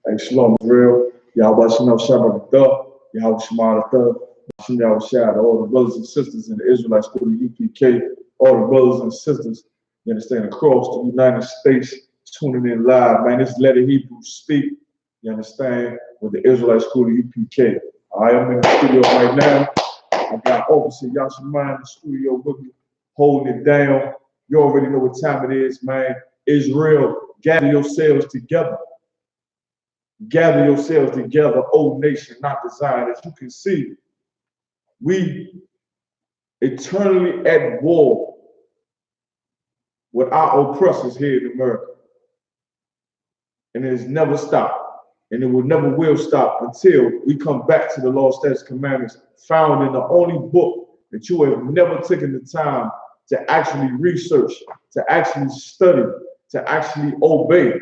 Hey, Shalom, Israel. Yahweh Shalom, Shabbat, Yahweh Shemar, Yahweh Shad, all the brothers and sisters in the Israelite school of UPK, all the brothers and sisters, you understand, across the United States, tuning in live, man. This letter Hebrew speak, you understand, with the Israelite school of UPK. I am in the studio right now. I got Officer Yashima in the studio with me, holding it down. You already know what time it is, man. Israel, gather yourselves together. Gather yourselves together, O nation, not designed. As you can see, we eternally at war with our oppressors here in America. And it has never stopped. And it will never will stop until we come back to the law, statutes, commandments found in the only book that you have never taken the time to actually research, to actually study, to actually obey,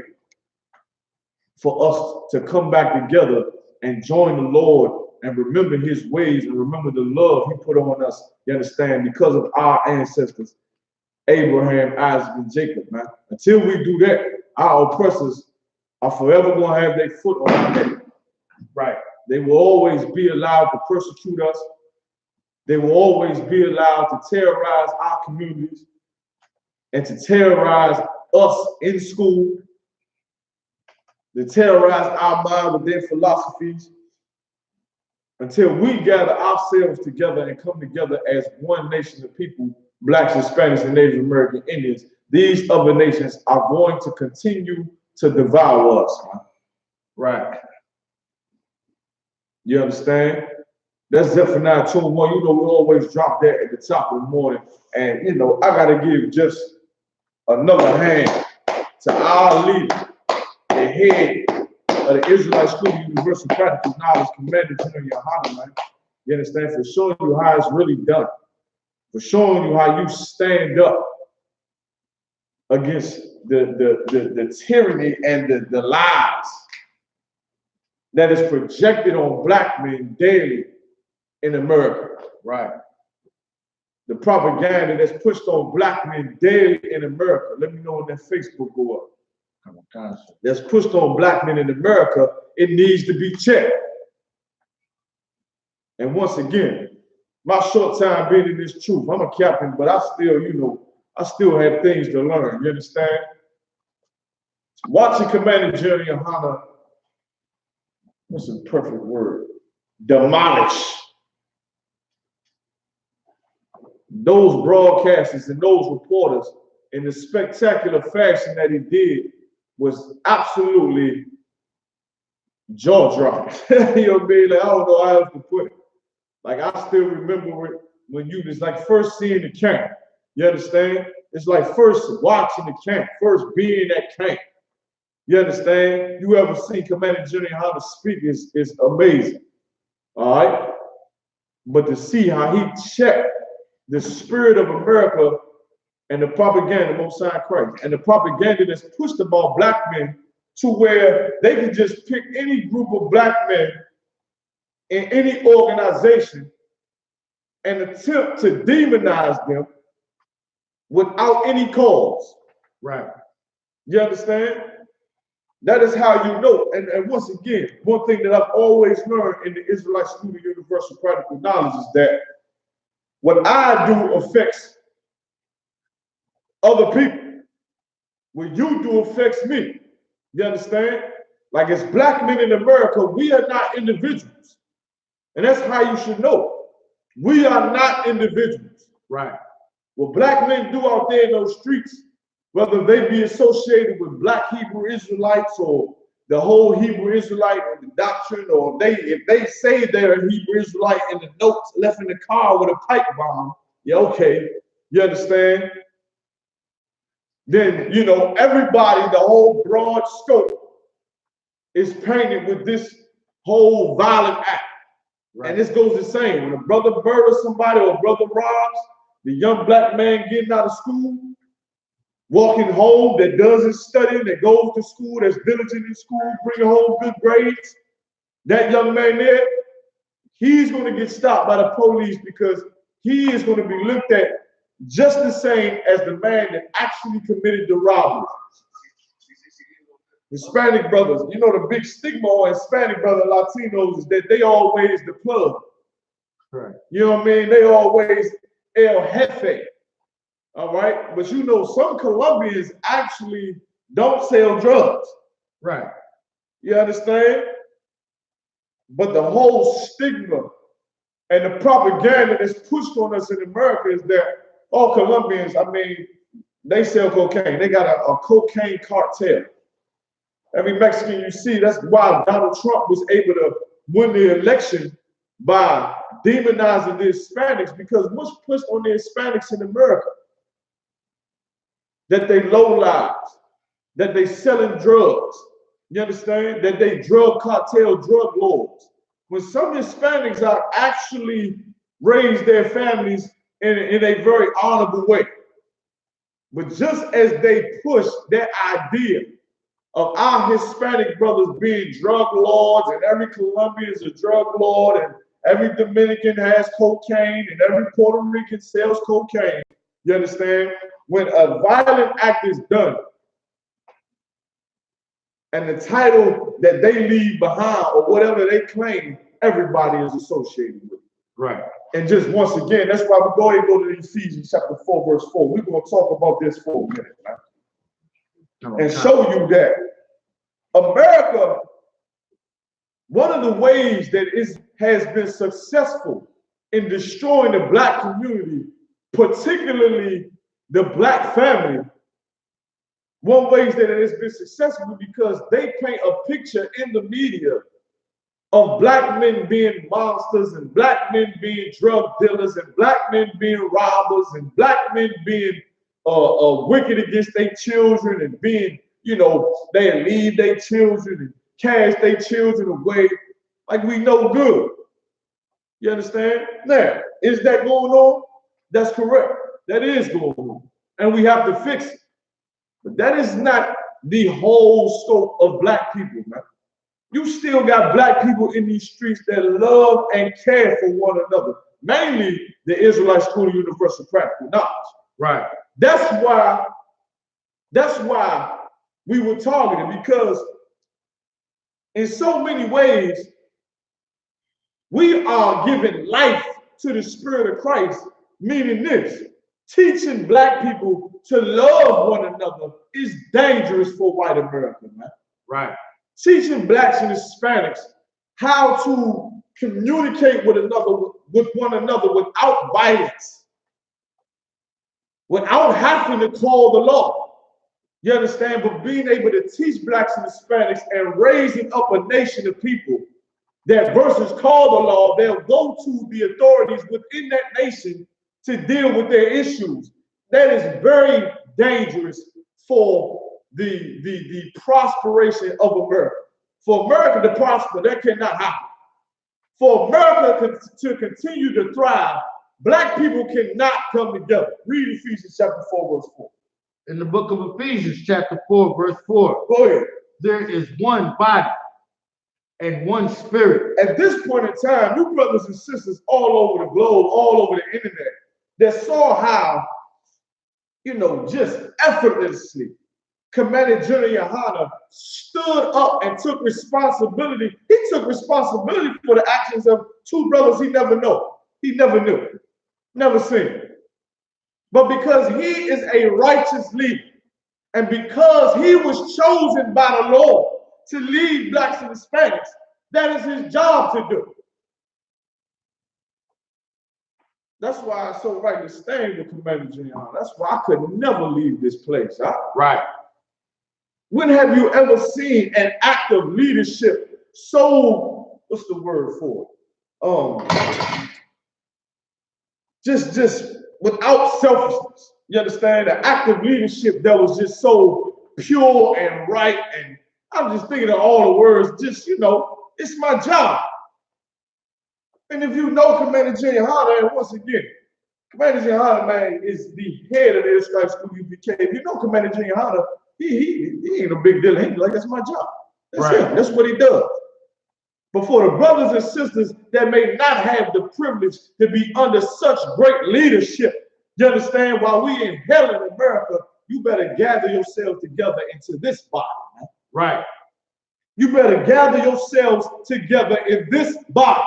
for us to come back together and join the Lord and remember his ways and remember the love he put on us, you understand, because of our ancestors, Abraham, Isaac, and Jacob, man. Until we do that, our oppressors are forever going to have their foot on our neck. Right. They will always be allowed to persecute us. They will always be allowed to terrorize our communities and to terrorize us in school, to terrorize our mind with their philosophies, until we gather ourselves together and come together as one nation of people, Blacks, Hispanics, and Native American Indians. These other nations are going to continue to devour us. Right. You understand? That's Zephaniah 2:1. You know, we always drop that at the top of the morning. And, you know, I got to give just another hand to our leader, the head of the Israelite School of Universal Practical Knowledge, Commander GEN.YAHANNA, man. You understand? For showing you how it's really done. For showing you how you stand up against the tyranny and the lies that is projected on black men daily in America, right? The propaganda that's pushed on black men daily in America. Let me know when that Facebook go up. That's pushed on black men in America, it needs to be checked. And once again, my short time being in this truth, I'm a captain, but I still, you know, I still have things to learn, you understand? Watching Commander GEN.YAHANNA, what's a perfect word? Demolish those broadcasters and those reporters in the spectacular fashion that he did was absolutely jaw-dropping. You know what I mean? Like, I don't know how else to put it. Like, I still remember it when you was like first seeing the camp. You understand? It's like first watching the camp, first being at camp. You understand? You ever seen Commander GEN.YAHANNA speak is amazing. All right? But to see how he checked the spirit of America and the propaganda, Most High Christ, and the propaganda that's pushed about black men to where they can just pick any group of black men in any organization and attempt to demonize them without any cause. Right. You understand? That is how you know. And once again, one thing that I've always learned in the Israelite School of Universal Practical Knowledge is that what I do affects other people. What you do affects me. You understand? Like, as black men in America, we are not individuals. And that's how you should know. We are not individuals. Right. What black men do out there in those streets, whether they be associated with black Hebrew Israelites or the whole Hebrew Israelite or the doctrine, or if they say they're a Hebrew Israelite in the notes left in the car with a pipe bomb, yeah, okay, you understand? Then, you know, everybody, the whole broad scope is painted with this whole violent act. Right. And this goes the same. When a brother murders somebody or a brother robs, the young black man getting out of school, walking home, that does his studying, that goes to school, that's diligent in school, bringing home good grades, that young man there, he's going to get stopped by the police because he is going to be looked at just the same as the man that actually committed the robbery. Hispanic brothers, you know, the big stigma on Hispanic brother Latinos is that they always the plug. Right. You know what I mean? They always El Jefe. All right. But you know, some Colombians actually don't sell drugs. Right. You understand? But the whole stigma and the propaganda that's pushed on us in America is that all Colombians, I mean, they sell cocaine. They got a cocaine cartel. Every Mexican you see, that's why Donald Trump was able to win the election by demonizing the Hispanics, because what's pushed on the Hispanics in America? That they low lives, that they selling drugs. You understand? That they drug cartel, drug lords. When some Hispanics are actually raised their families in a very honorable way. But just as they push that idea of our Hispanic brothers being drug lords, and every Colombian is a drug lord, and every Dominican has cocaine, and every Puerto Rican sells cocaine, you understand? When a violent act is done, and the title that they leave behind or whatever they claim, everybody is associated with it. Right. And just once again, that's why we go ahead and go to Ephesians chapter 4, verse 4. We're going to talk about this for a minute, man. And show you that America, one of the ways that has been successful in destroying the black community, particularly the black family, one way that it has been successful because they paint a picture in the media of black men being monsters, and black men being drug dealers, and black men being robbers, and black men being wicked against their children, and being, you know, they leave their children and cash their children away like we know good. You understand? Now, is that going on? That's correct. That is going on. And we have to fix it. But that is not the whole scope of black people, man. You still got black people in these streets that love and care for one another. Mainly the Israelite School of Universal Practical Knowledge. Right. That's why we were targeted, because in so many ways, we are giving life to the Spirit of Christ, meaning this: teaching black people to love one another is dangerous for white America, man. Right. Teaching blacks and Hispanics how to communicate with one another without violence, without having to call the law. You understand? But being able to teach blacks and Hispanics and raising up a nation of people that versus call the law, they'll go to the authorities within that nation to deal with their issues. That is very dangerous for the prosperation of America. For America to prosper, that cannot happen. For America to continue to thrive, black people cannot come together. Read Ephesians chapter 4, verse 4. In the book of Ephesians chapter 4, verse 4. Go ahead. There is one body and one spirit. At this point in time, you brothers and sisters all over the globe, all over the internet, that saw how, you know, just effortlessly Commander General Yohanna stood up and took responsibility. He took responsibility for the actions of two brothers he never knew. He never knew, never seen. But because he is a righteous leader, and because he was chosen by the Lord to lead blacks and Hispanics, that is his job to do. That's why I so rightly stand with Commander General. That's why I could never leave this place. Huh? Right. When have you ever seen an act of leadership so, what's the word for it? Just without selfishness. You understand? An act of leadership that was just so pure and right. And I'm just thinking of all the words, just, you know, it's my job. And if you know Commander J.Hanna, and once again, Commander J.Hanna, man, is the head of the Israelite School of I.S.U.P.K. If you know Commander J.Hanna, he ain't a big deal. He's like, that's my job. That's right. him. That's what he does. But for the brothers and sisters that may not have the privilege to be under such great leadership, you understand, while we in hell in America, you better gather yourselves together into this body, man. Right. You better gather yourselves together in this body.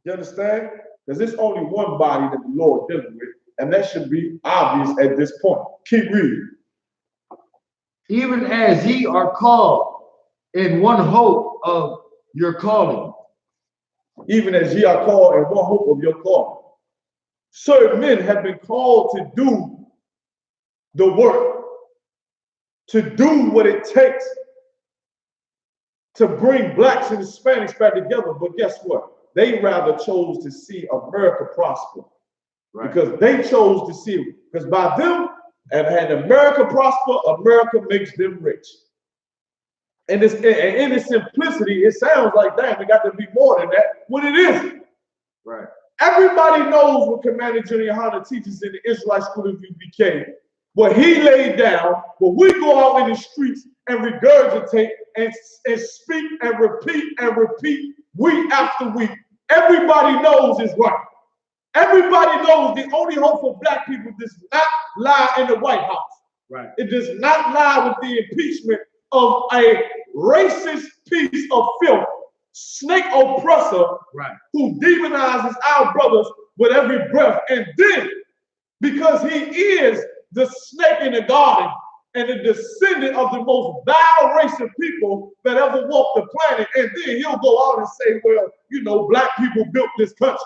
You understand? Because there's only one body that the Lord dealing with, and that should be obvious at this point. Keep reading. Even as ye are called in one hope of your calling. Even as ye are called in one hope of your calling. Certain men have been called to do the work, to do what it takes to bring blacks and Hispanics back together. But guess what? They rather chose to see America prosper. Right. Because they chose to see it. Because by them, and America prosper, America makes them rich. And in its simplicity, it sounds like, damn, it got to be more than that, when it isn't. Right. Everybody knows what Commander GEN.YAHANNA teaches in the Israelite school of UPK. What he laid down, what we go out in the streets and regurgitate and speak and repeat week after week. Everybody knows is right. Everybody knows the only hope for black people does not lie in the White House. Right. It does not lie with the impeachment of a racist piece of filth, snake oppressor, right, who demonizes our brothers with every breath. And then, because he is the snake in the garden and the descendant of the most vile race of people that ever walked the planet, and then he'll go out and say, well, you know, black people built this country,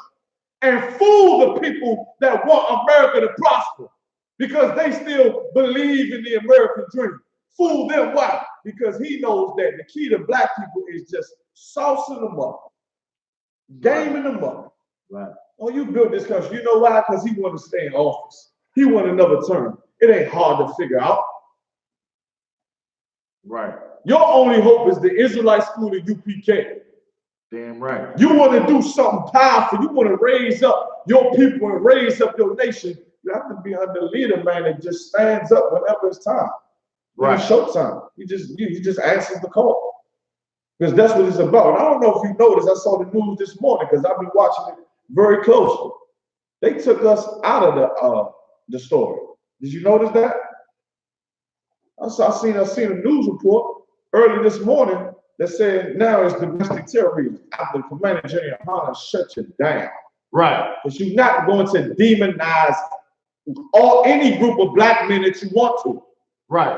and fool the people that want America to prosper because they still believe in the American dream. Fool them. Why? Because he knows that the key to black people is just saucing them up, gaming them up. Right. Oh, you built this country. You know why? Because he want to stay in office. He want another term. It ain't hard to figure out. Right. Your only hope is the Israelite school of UPK. Damn right. You want to do something powerful. You want to raise up your people and raise up your nation. You have to be under a leader, man, that just stands up whenever it's time. Right. It's showtime. You just answers the call. Because that's what it's about. And I don't know if you noticed, I saw the news this morning because I've been watching it very closely. They took us out of the story. Did you notice that? I seen a news report early this morning that said now it's domestic terrorism after Commander GEN.YAHANNA shut you down. Right. Because you're not going to demonize any group of black men that you want to. Right.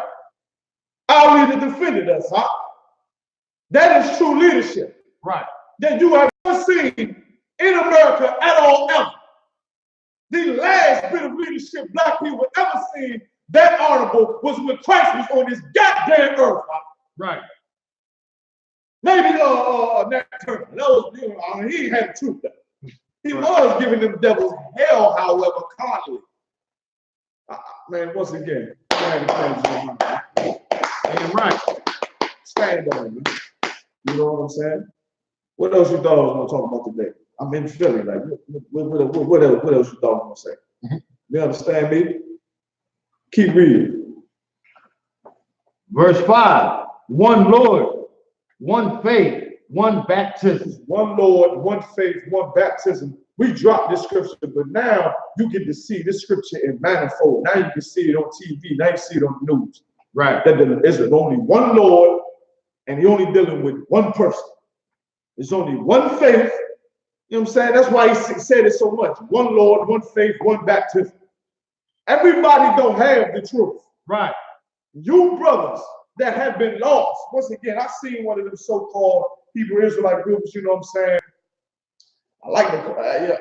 Our leader defended us, huh? That is true leadership. Right. That you have never seen in America at all ever. The last bit of leadership black people ever seen that honorable was when Christ was on this goddamn earth. Huh? Right. Maybe Nat Turner. He had the truth though. He was giving them devils hell, however, carnally. Man, once again, damn right. Stand on it, man. You know what I'm saying? What else you thought I was going to talk about today? I'm in Philly. Like, what else you thought I was going to say? You understand me? Keep reading. Verse 5. One Lord, one faith, one baptism. One Lord, one faith, one baptism. We dropped this scripture, but now you get to see this scripture in manifold. Now you can see it on TV. Now you see it on the news. Right. That there's only one Lord, and you're only dealing with one person. There's only one faith. You know what I'm saying? That's why he said it so much. One Lord, one faith, one baptism. Everybody don't have the truth. Right. You brothers that have been lost. Once again, I seen one of them so-called Hebrew Israelite groups, you know what I'm saying? I like the, yeah.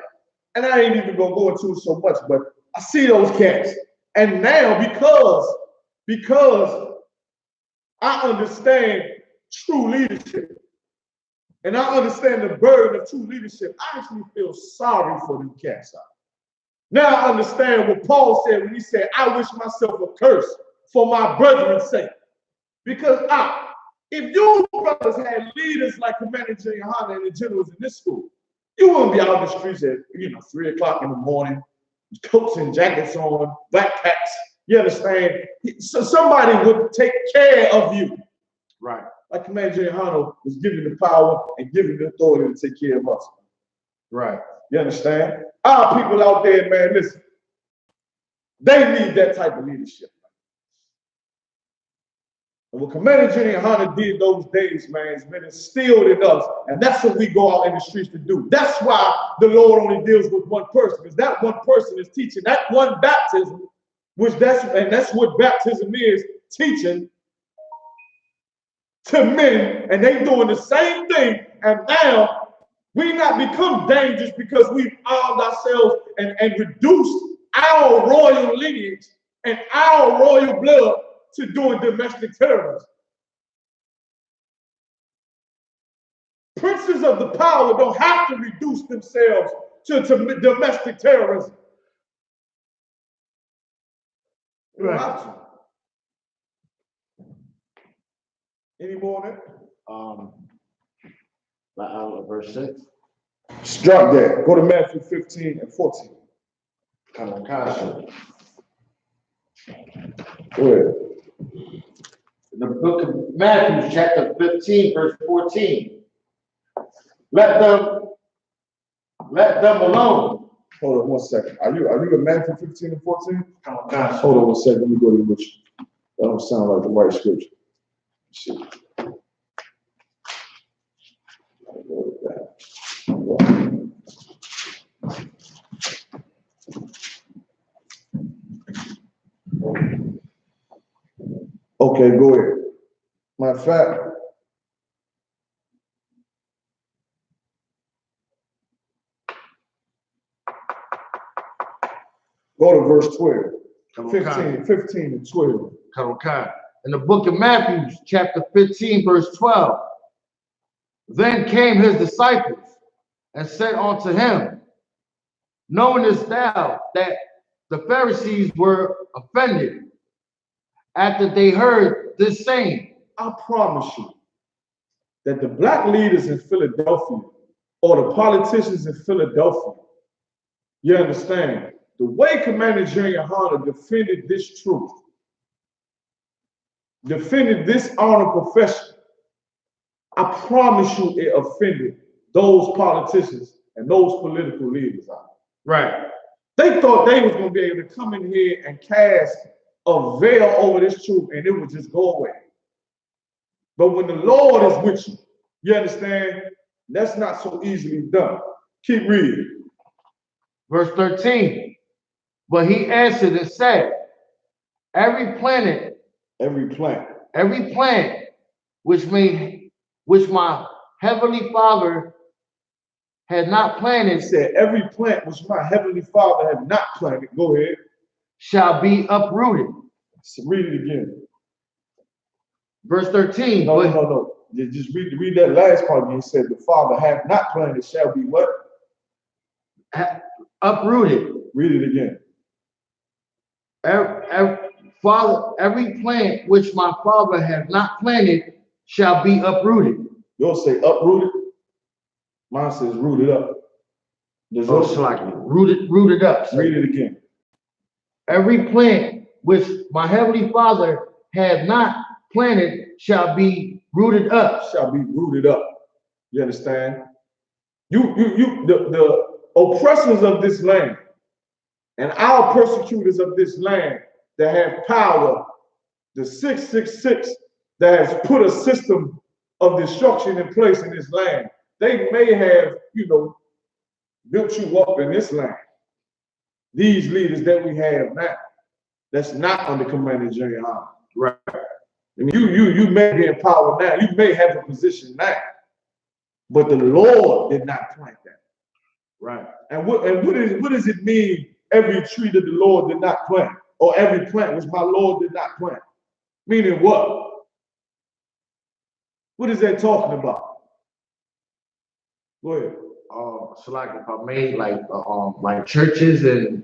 And I ain't even gonna go into it so much, but I see those cats. And now because I understand true leadership, and I understand the burden of true leadership, I actually feel sorry for them cats. Now I understand what Paul said when he said, I wish myself a curse for my brethren's sake. Because if you brothers had leaders like Commander GEN.YAHANNA and the generals in this school, you wouldn't be out in the streets at 3 o'clock in the morning, coats and jackets on, backpacks. You understand? So somebody would take care of you. Right. Like Commander GEN.YAHANNA was given the power and given the authority to take care of us. Right. You understand? Our people out there, man, listen, they need that type of leadership. And what Commander GEN.YAHANNA did those days, man, has been instilled in us. And that's what we go out in the streets to do. That's why the Lord only deals with one person, because that one person is teaching that one baptism, that's what baptism is, teaching to men, and they doing the same thing. And now we not become dangerous because we've armed ourselves and reduced our royal lineage and our royal blood to doing domestic terrorism. Princes of the power don't have to reduce themselves to domestic terrorism. You don't have to. Any more on that? Verse 6. Drop that. Go to Matthew 15 and 14. Come on, Kasha. Go ahead. In the book of Matthew, chapter 15, verse 14. Let them alone. Hold on 1 second. Are you in Matthew 15 and 14? Come on, Kasha. Hold on 1 second. Let me go to which. That don't sound like the right scripture. Let's see. Okay, go ahead. Matter of fact, go to verse 12. 15 and 12. In the book of Matthew, chapter 15, verse 12. Then came his disciples and said unto him, knowest thou that the Pharisees were offended after they heard this saying? I promise you that the black leaders in Philadelphia or the politicians in Philadelphia, you understand, the way Commander GEN.YAHANNA defended this truth, defended this honor profession, I promise you it offended those politicians and those political leaders out there. Right. They thought they was going to be able to come in here and cast a veil over this truth and it would just go away. But when the Lord is with you, you understand, that's not so easily done. Keep reading. Verse 13. But he answered and said, every plant which my heavenly Father had not planted. He said, every plant which my heavenly Father had not planted, go ahead, shall be uprooted. So read it again. Verse 13. No. Just read that last part. He said, the Father hath not planted shall be what? Uprooted. Read it again. Every plant which my Father hath not planted shall be uprooted. Yours say uprooted. Mine says rooted up. Rooted up. Read it again. Every plant which my heavenly Father hath not planted shall be rooted up. Shall be rooted up. You understand? The oppressors of this land and our persecutors of this land that have power, the 666 that has put a system of destruction in place in this land, they may have, built you up in this land. These leaders that we have now, that's not under Commander GEN.YAHANNA. Right. I mean, you may be in power now, you may have a position now, but the Lord did not plant that. Right. And what does it mean, every tree that the Lord did not plant, or every plant which my Lord did not plant? Meaning what? What is that talking about? Go ahead. So like if I made like churches and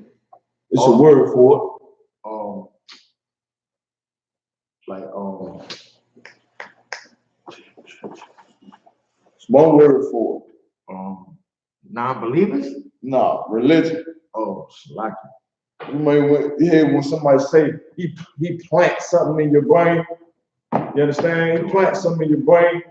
it's a word for it. It's one word for it. Non-believers? No, religion. Like you may hear when somebody say he plants something in your brain. You understand? He plants something in your brain.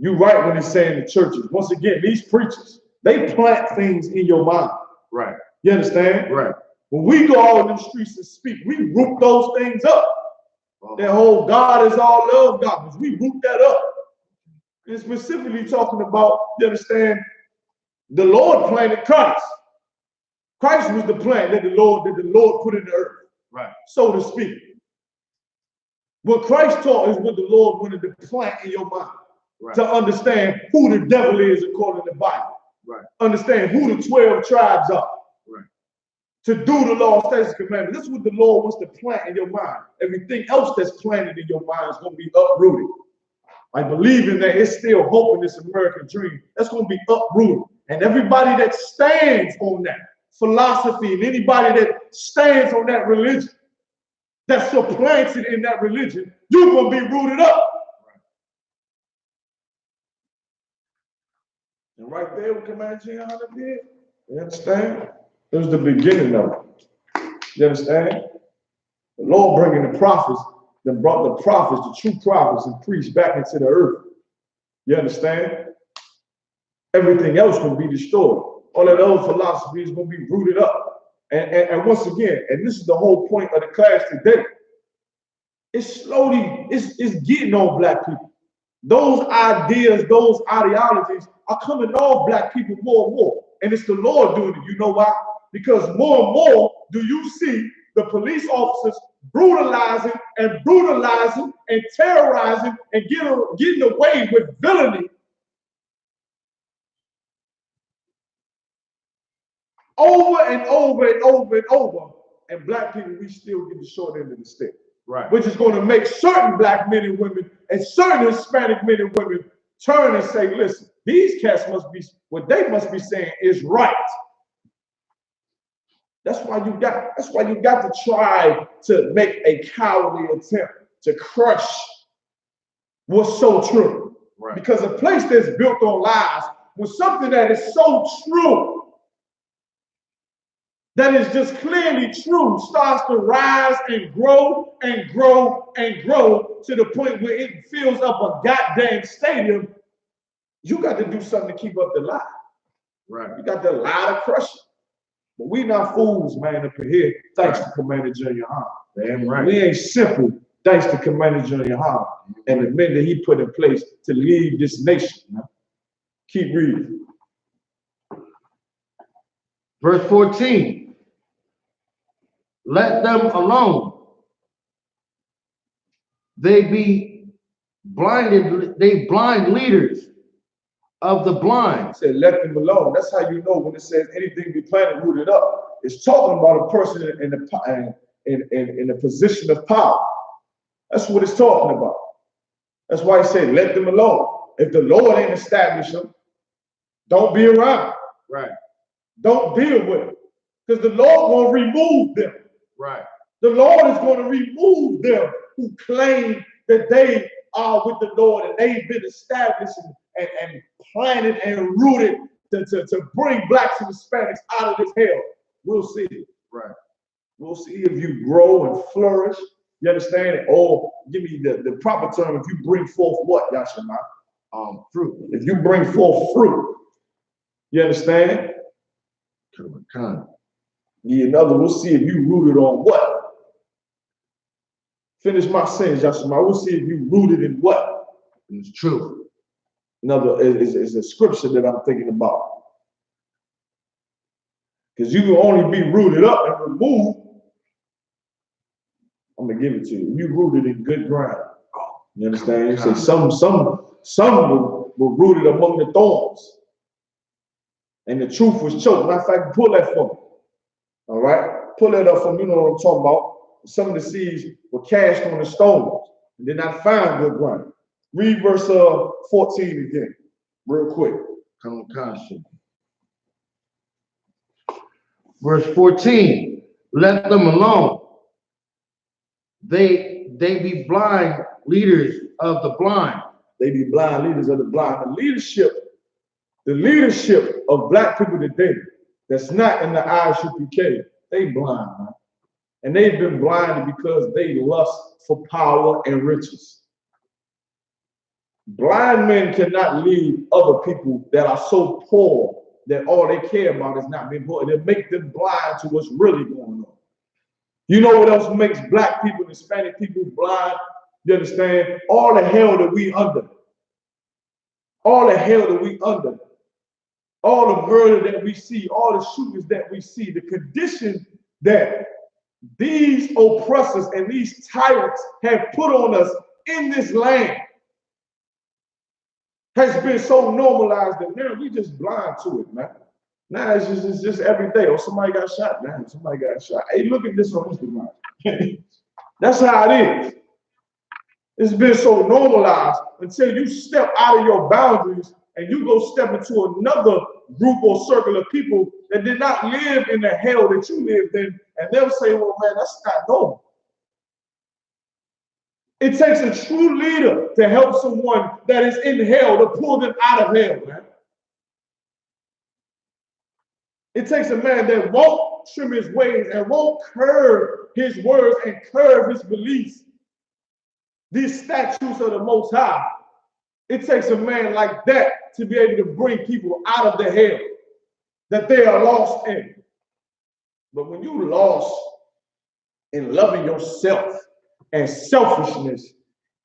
You're right when he's saying the churches. Once again, these preachers, they plant things in your mind. Right. You understand? Right. When we go out in the streets and speak, we root those things up. That whole God is all love doctrine. We root that up. And specifically talking about, you understand, the Lord planted Christ. Christ was the plant that the Lord put in the earth, right? So to speak. What Christ taught is what the Lord wanted to plant in your mind, right? To understand who the devil is according to the Bible, right? Understand who the 12 tribes are, right? To do the law, statutes, and commandments. This is what the Lord wants to plant in your mind. Everything else that's planted in your mind is going to be uprooted. I believe in that. It's still hope in this American dream. That's going to be uprooted. And everybody that stands on that philosophy and anybody that stands on that religion, that's supplanted in that religion, you're going to be rooted up. And right there, what Command GEN.YAHANNA did, you understand? It was the beginning of it. You understand? The Lord bringing the prophets, then brought the prophets, the true prophets and priests back into the earth. You understand? Everything else will be destroyed. All that old philosophy is going to be rooted up. And once again, and this is the whole point of the class today, it's slowly, it's getting on black people. Those ideas, those ideologies are coming off black people more and more. And it's the Lord doing it. You know why? Because more and more do you see the police officers brutalizing and terrorizing and getting away with villainy over and over and over and over. And black people, we still get the short end of the stick. Right. Which is going to make certain black men and women and certain Hispanic men and women turn and say, listen, these cats must be, what they must be saying is right. That's why you got to try to make a cowardly attempt to crush what's so true. Right. Because a place that's built on lies was something that is so true, that is just clearly true, starts to rise and grow and grow and grow to the point where it fills up a goddamn stadium. You got to do something to keep up the lie. Right. You got to lie to crush it. But we not fools, man, up here, thanks to Commander GEN.YAHANNA. Damn right. We ain't simple, thanks to Commander GEN.YAHANNA and the men that he put in place to lead this nation. Man. Keep reading. Verse 14. Let them alone. They blind leaders of the blind. It said, let them alone. That's how you know when it says anything be planted, rooted up. It's talking about a person in a position of power. That's what it's talking about. That's why he said, let them alone. If the Lord ain't established them, don't be around. Right. Don't deal with them. Because the Lord will remove them. Right. The Lord is going to remove them who claim that they are with the Lord and they've been established and planted and rooted to bring blacks and Hispanics out of this hell. We'll see. Right. We'll see if you grow and flourish. You understand? Or give me the proper term, if you bring forth what, Yashima? Fruit. If you bring forth fruit, you understand? Yeah, another, we'll see if you rooted on what? Finish my sentence, Yashima. We'll see if you rooted in what? It's true. Another is a scripture that I'm thinking about. Because you can only be rooted up and removed. I'm gonna give it to you. You rooted in good ground. You understand? You say some were rooted among the thorns. And the truth was choked. Matter of fact, pull that for me. All right? Pull that up for me. You know what I'm talking about. Some of the seeds were cast on the stones and did not find good ground. Read verse 14 again, real quick. Verse 14, let them alone. They be blind leaders of the blind. They be blind leaders of the blind. The leadership of black people today that's not in the I.S.U.P.K, they blind, man. And they've been blinded because they lust for power and riches. Blind men cannot lead other people that are so poor that all they care about is not being poor. They make them blind to what's really going on. You know what else makes black people, Hispanic people blind? You understand? All the hell that we under. All the hell that we under. All the murder that we see, all the shootings that we see, the condition that these oppressors and these tyrants have put on us in this land has been so normalized that now we just blind to it, man. Now it's just every day. Oh, somebody got shot, man. Somebody got shot. Hey, look at this on Instagram. That's how it is. It's been so normalized until you step out of your boundaries and you go step into another group or circle of people that did not live in the hell that you lived in, and they'll say, well, man, that's not normal. It takes a true leader to help someone that is in hell, to pull them out of hell, man. It takes a man that won't trim his ways and won't curb his words and curb his beliefs. These statutes of the Most High. It takes a man like that to be able to bring people out of the hell that they are lost in. But when you lost in loving yourself and selfishness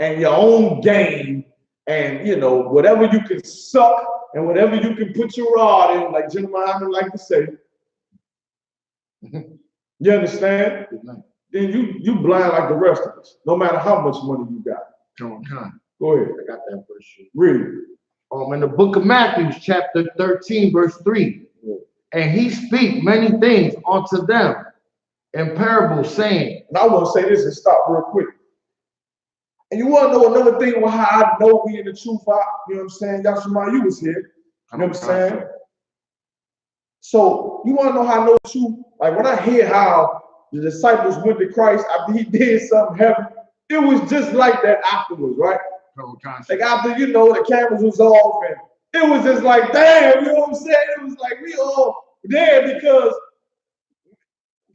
and your own gain and, you know, whatever you can suck and whatever you can put your rod in, like GEN.YAHANNA like to say, you understand? Then you blind like the rest of us, no matter how much money you got. Come on. Go ahead. I got that verse. Read. In the book of Matthew, chapter 13, verse 3. Yeah. And he speak many things unto them in parables, saying. And I want to say this and stop real quick. And you want to know another thing how I know we in the truth, you know what I'm saying? Yashima, you was here. You know what I'm saying? So you want to know how I know the truth? Like when I hear how the disciples went to Christ after he did something heavy, it was just like that afterwards, right? Like after, you know, the cameras was off and it was just like, damn, you know what I'm saying? It was like we all there because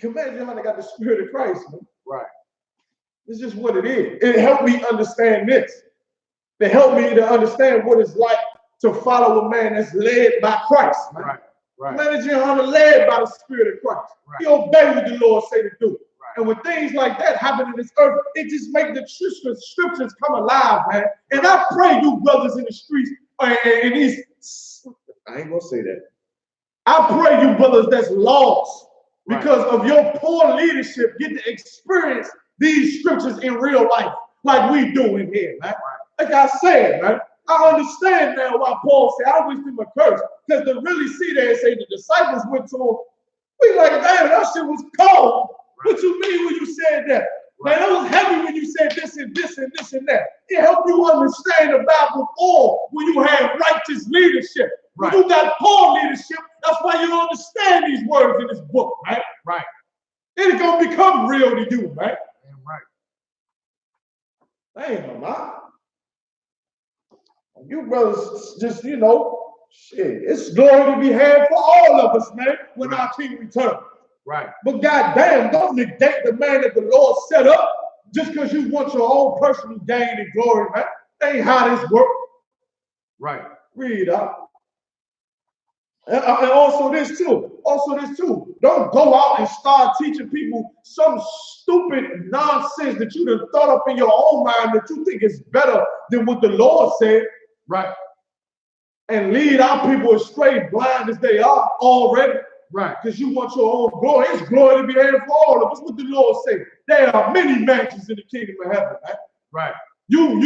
imagine how they got the Spirit of Christ, man. Right. It's just what it is. It helped me understand this. It helped me to understand what it's like to follow a man that's led by Christ, man. Right. Right. Man, GEN.YAHANNA led by the Spirit of Christ. Right. He obeyed what the Lord say to do. Right. And when things like that happen in this earth, it just makes the scriptures come alive, man. And I pray you brothers in the streets and these, I ain't gonna say that. I pray you brothers that's lost because of your poor leadership get to experience these scriptures in real life like we do in here, man. Like I said, man, I understand now why Paul said, I wish them a curse. Because to really see that and say the disciples went to him, we like, damn, that shit was cold. Right. What you mean when you said that? Right. Man, it was heavy when you said this and this and this and that. It helped you understand the Bible more when you had righteous leadership. Right. When you got poor leadership, that's why you don't understand these words in this book, right? Right. It's going to become real to you, man. Damn right. Damn, man. You brothers just, you know, shit, it's glory to be had for all of us, man, when our King returns. Right. But goddamn, don't negate the man that the Lord set up just because you want your own personal gain and glory, man. That ain't how this works. Right. Read up. And also this too. Don't go out and start teaching people some stupid nonsense that you done thought up in your own mind that you think is better than what the Lord said. Right. And lead our people astray, blind as they are already. Right. Because you want your own glory. It's glory to be had for all of us. What the Lord say? There are many mansions in the kingdom of heaven. Right. Right. You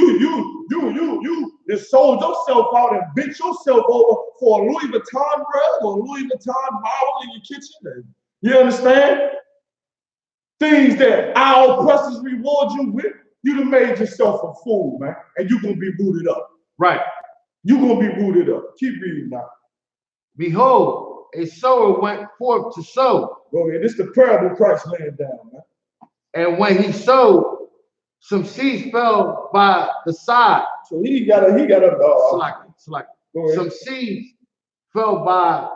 just sold yourself out and bent yourself over for a Louis Vuitton rug or Louis Vuitton marble in your kitchen. You understand? Things that our oppressors reward you with, you done made yourself a fool, man. And you're going to be booted up. Right. You're going to be booted up. Keep reading now. Behold, a sower went forth to sow. Go ahead. This is the parable Christ laying down, man. And when he sowed, some seeds fell by the side. So he got a some seeds fell by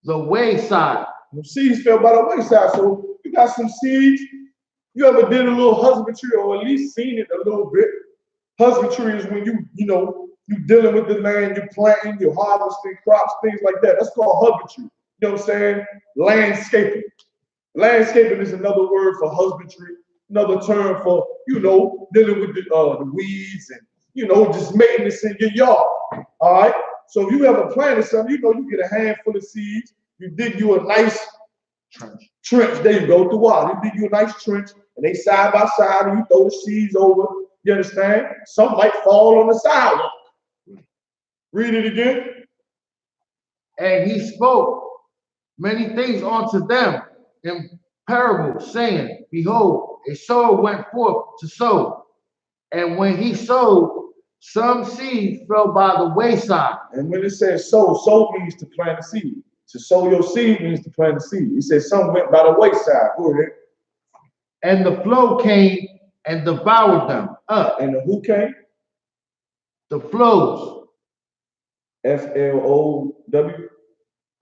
the wayside. Some seeds fell by the wayside. So you got some seeds. You ever did a little husbandry or at least seen it a little bit? Husbandry is when you dealing with the land, you're planting, you're harvesting crops, things like that. That's called husbandry. You know what I'm saying? Landscaping. Landscaping is another word for husbandry, another term for, you know, dealing with the weeds and, you know, just maintenance in your yard. All right. So if you ever planted something, you know, you get a handful of seeds, you dig you a nice trench. There you go, through water. You dig you a nice trench, and they side by side, and you throw the seeds over. You understand? Some might fall on the sidewalk. Read it again. And he spoke many things unto them in parables, saying, Behold, a sower went forth to sow. And when he sowed, some seed fell by the wayside. And when it says sow, sow means to plant a seed. To sow your seed means to plant a seed. He said some went by the wayside. Go ahead. And the flow came and devoured them up. And the who came? The flows. F-L-O-W.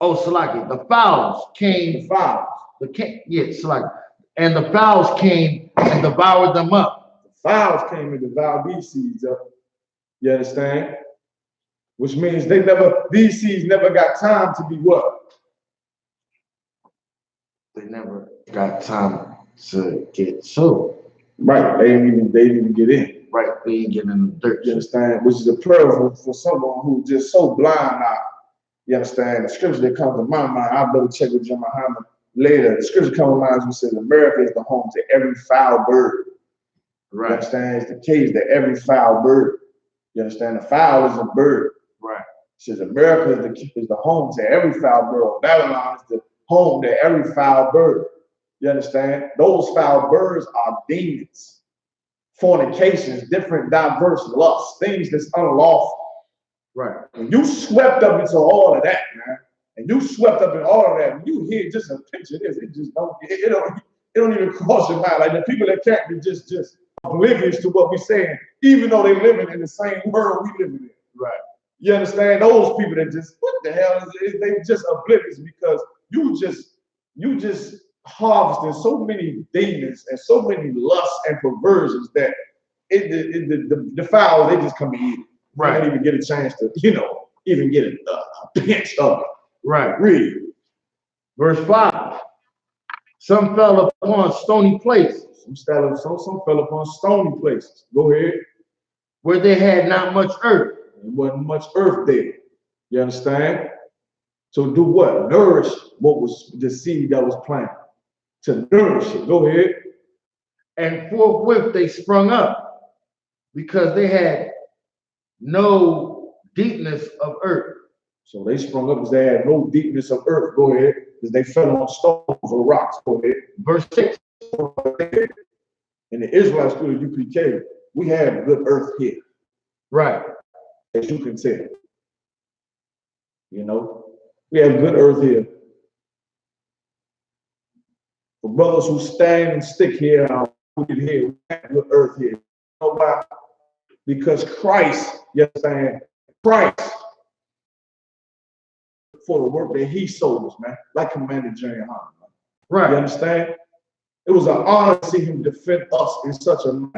Oh, Salaki. The fowls came. The fowls. Salaki. And the fowls came and devoured them up. The fowls came and devoured these seeds up. You understand? Which means these seeds never got time to be what? They never got time to get sowed. Right. They didn't even get in. Right. They didn't get in the dirt. You understand? Which is a prayer for someone who's just so blind now. You understand? The scripture that comes to my mind, I'll double check with GEN.YAHANNA later. The scripture comes to mind, which says America is the home to every foul bird. Right. You understand? It's the cage to every foul bird. You understand? The fowl is a bird. Right. It says America is the home to every foul bird. Babylon is the home to every foul bird. You understand? Those foul birds are demons, fornications, different diverse lusts, things that's unlawful. Right. When you swept up into all of that, man, and you swept up in all of that, when you hear just a picture of this, it don't even cross your mind. Like the people that can't be just oblivious to what we're saying, even though they're living in the same world we living in. Right. You understand? Those people that just, what the hell is it? They just oblivious because you just harvesting so many demons and so many lusts and perversions that the fowls, they just come and eat it. Right. They don't even get a chance to, even get a pinch of it. Right. Read. Verse 5. Some fell upon stony places. Some fell upon stony places. Go ahead. Where they had not much earth. There wasn't much earth there. You understand? So do what? Nourish what was the seed that was planted. To nourish it. Go ahead. And forthwith they sprung up because they had no deepness of earth. So they sprung up because they had no deepness of earth. Go ahead. Because they fell on stones or rocks. Go ahead. Verse 6. In the Israelite school of U.P.K, we have good earth here. Right. As you can tell. We have good earth here. For brothers who stand and stick here, we have good earth here. You know why? Because Christ, you understand, Christ, for the work that he sold us, man, like Commander GEN.YAHANNA. Right. You understand? It was an honor to see him defend us in such a manner.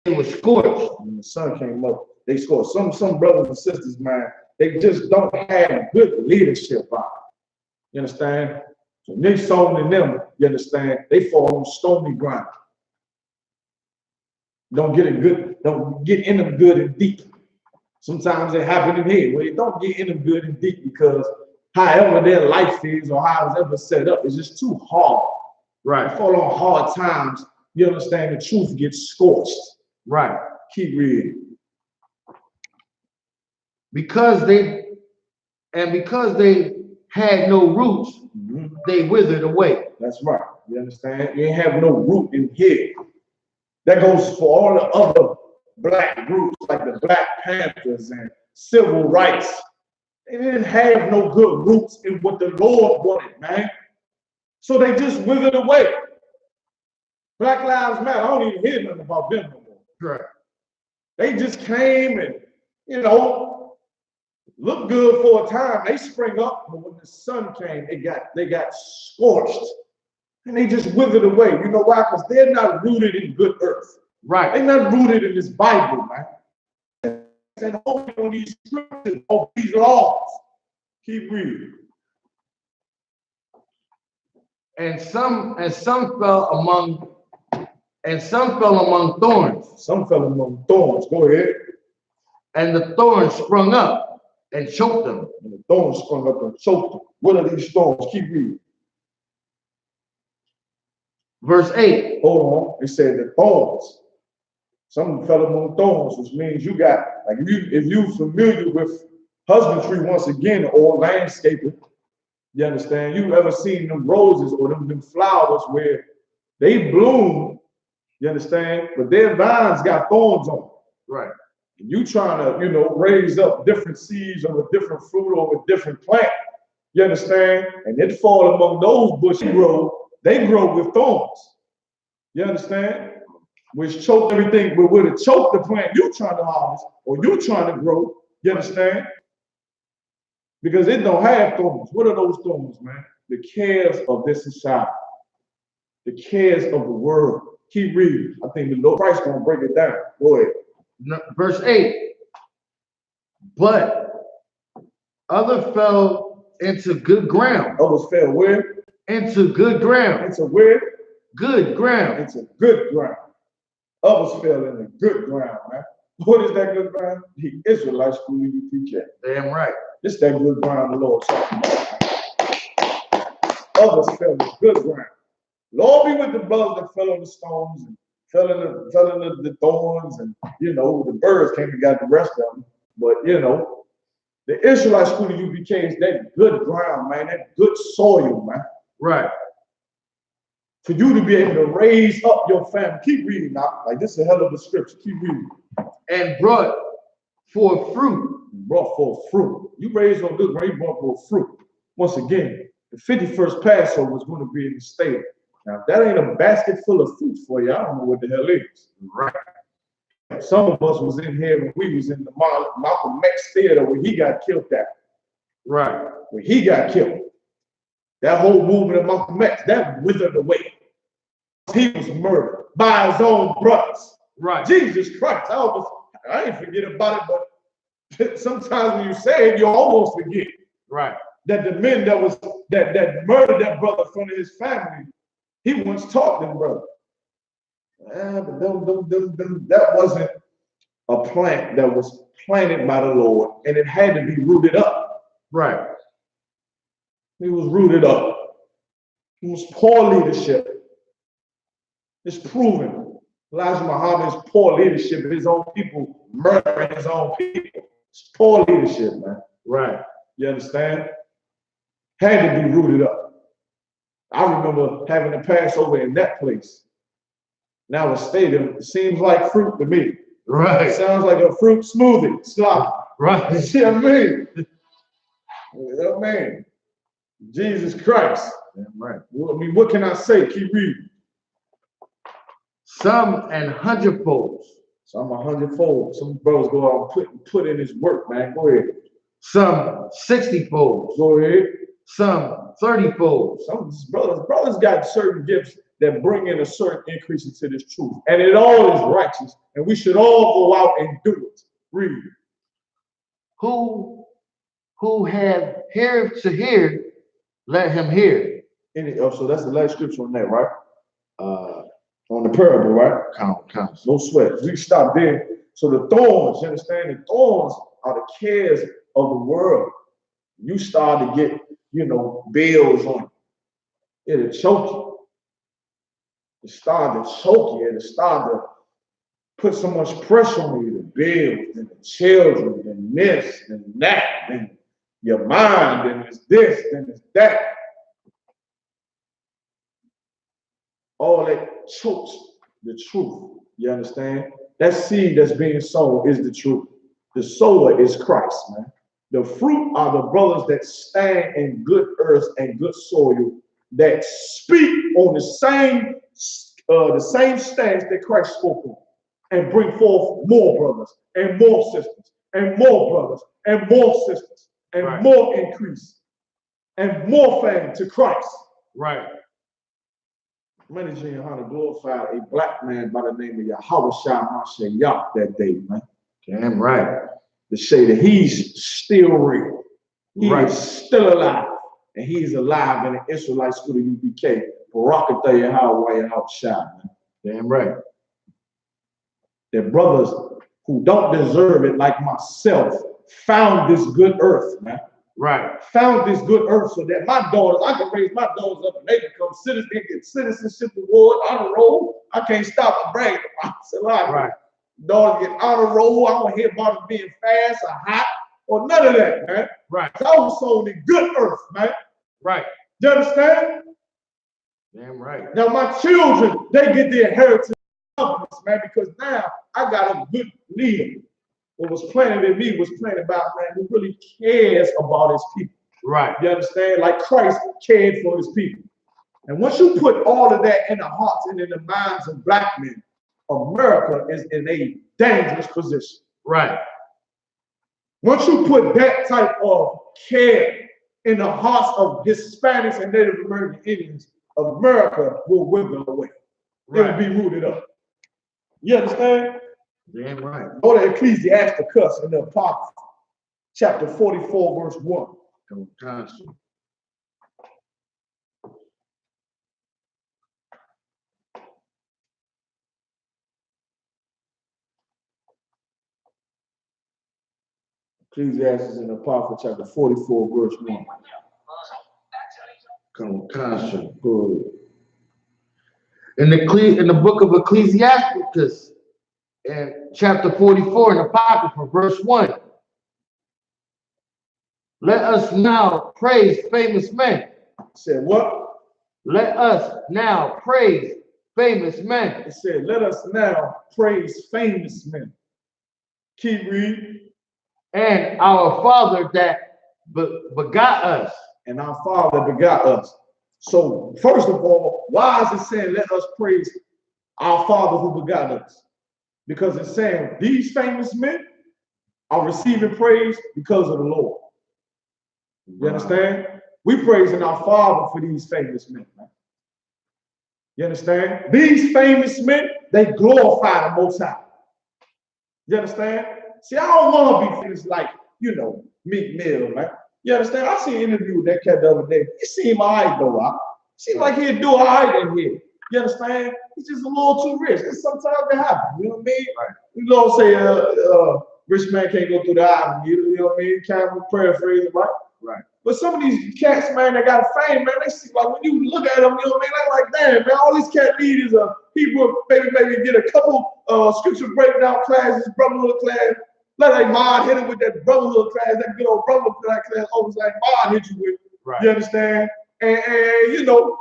It was scorched. When the sun came up, they scored. Some brothers and sisters, man, they just don't have good leadership on. You understand? So they sown in them, you understand, they fall on stony ground. Don't get in them good and deep. Sometimes it happens in here where you don't get in them good and deep because however their life is or how it's ever set up, it's just too hard. Right. They fall on hard times, you understand, the truth gets scorched. Right. Keep reading. Because they had no roots, they withered away. That's right. You understand? You ain't have no root in here. That goes for all the other black groups like the Black Panthers and civil rights. They didn't have no good roots in what the Lord wanted, man. So they just withered away. Black Lives Matter, I don't even hear nothing about them no more. Right. They just came and, looked good for a time. They spring up, but when the sun came, they got scorched. And they just withered away. You know why? Because they're not rooted in good earth. Right. They're not rooted in this Bible, man. And only on these scriptures, on these laws. Keep reading. And some fell among thorns. Some fell among thorns. Go ahead. And the thorns sprung up and choked them. And the thorns sprung up and choked them. What are these thorns? Keep reading. Verse 8. Hold on. It said the thorns. Some fell among thorns, which means you got, like if you're familiar with husbandry once again or landscaping, you understand? You ever seen them roses or them flowers where they bloom, you understand? But their vines got thorns on them. Right. And you trying to, raise up different seeds of a different fruit or a different plant, you understand? And it fall among those bushes they grow with thorns. You understand? Which choke everything, but would it choke the plant you trying to harvest or you trying to grow, you understand? Because it don't have thorns. What are those thorns, man? The cares of this society, the cares of the world. Keep reading. I think the Lord Christ gonna break it down. Go ahead. Verse 8. But others fell into good ground. Others fell where? Into good ground. Into where? Good ground. Into good ground. Others fell into good ground, man. What is that good ground? The Israelite school I.S.U.P.K. Damn right. This that good ground the Lord talking about. Others fell into good ground. Lord be with the brothers that fell on the stones and fell in the thorns, and the birds came and got the rest of them. But the Israelite school I.S.U.P.K. is that good ground, man, that good soil, man. Right. For you to be able to raise up your family. Keep reading now. Like this is a hell of a scripture. Keep reading. And brought forth fruit. Brought forth fruit. You raised on good ground, you brought forth fruit. Once again, the 51st Passover was going to be in the state. Now, if that ain't a basket full of fruit for you, I don't know what the hell is. Right. Some of us was in here when we was in the Malcolm X theater where he got killed at. Right. Where he got killed. That whole movement of Malcolm X, that withered away. He was murdered by his own brothers. Right. Jesus Christ. I ain't forget about it, but sometimes when you say it, you almost forget. Right. That the men that murdered that brother in front of his family, he once taught them, brother. But that wasn't a plant that was planted by the Lord, and it had to be rooted up. Right. It was rooted up. It was poor leadership. It's proven. Elijah Muhammad's poor leadership, his own people murdering his own people. It's poor leadership, man. Right. You understand? Had to be rooted up. I remember having a Passover in that place. Now a stadium, it seems like fruit to me. Right. It sounds like a fruit smoothie. Slop. Right. You see what I mean? Oh, man. Jesus Christ. Right. I mean, what can I say? Keep reading. Some an hundredfolds. Some 100-fold. Some brothers go out and put in his work, man. Go ahead. Some 60-folds. Go ahead. Some 30-folds. Some brothers got certain gifts that bring in a certain increase into this truth. And it all is righteous. And we should all go out and do it. Read. Who have ear to hear, let him hear. So that's the last scripture on that, right? On the parable, right? Count. No sweat. We stop there. So the thorns, you understand? The thorns are the cares of the world. You start to get, bills on you. It'll choke you. It start to choke you. It'll start to put so much pressure on you. The bills and the children and this and that and your mind and it's this and it's that. All that chokes the truth. You understand? That seed that's being sown is the truth. The sower is Christ, man. The fruit are the brothers that stand in good earth and good soil that speak on the same stance that Christ spoke on and bring forth more brothers and more sisters and more brothers and more sisters and more increase and more fame to Christ. Right. Many GEN.YAHANNA glorified a black man by the name of Yahweh that day, man. Damn right. To say that he's still real. He is still alive. and he is alive in the Israelite school of UPK. Barakatah Yahweh and SHALAM. Damn right. That brothers who don't deserve it, like myself, found this good earth, man. Right. Found this good earth so that my daughters, I can raise my daughters up and they become citizens, they get citizenship award, honor roll. I can't stop and brag about myself. Right. Daughters get honor roll. I don't hear about it being fast or hot or none of that, man. Right. I was sold in good earth, man. Right. You understand? Damn right. Now my children, they get the inheritance of this, man, because now I got a good leader. What was planted in me was planted by a man who really cares about his people. Right. You understand? Like Christ cared for his people. And once you put all of that in the hearts and in the minds of black men, America is in a dangerous position. Right. Once you put that type of care in the hearts of Hispanics and Native American Indians, America will wither away. Right. It will be rooted up. You understand? Damn right. Go to Ecclesiasticus in the Apocrypha, chapter 44, verse 1. Constant. Ecclesiastes in the Apocrypha, chapter 44, verse 1. Constant. Good. In the book of Ecclesiasticus, in chapter 44, in the Apocrypha, verse 1. Let us now praise famous men. Said what? Let us now praise famous men. It said, let us now praise famous men. Keep reading. And our Father that begot us. And our Father begot us. So, first of all, why is it saying, let us praise our Father who begot us? Because it's saying these famous men are receiving praise because of the Lord. You understand? We praising our Father for these famous men, man. You understand? These famous men, they glorify the Most High. You understand? See, I don't want to be famous like, you know, Meek Mill, man. You understand? I seen an interview with that cat the other day. He seemed all right, though. Seemed like he'd do all right in here. You understand? He's just a little too rich. And sometimes it happens. You know what I mean? Right. You don't say, rich man can't go through the aisle. You know what I mean? Kind of paraphrase, right? Right. But some of these cats, man, they got fame, man. They seem like when you look at them, you know what I mean? They're like, damn, man, all these cat need is people maybe get a couple scripture breakdown classes, brotherhood class. Let a mod hit him with that brotherhood class, that good old brotherhood class, always like mod hit you with. Right. You understand? And you know,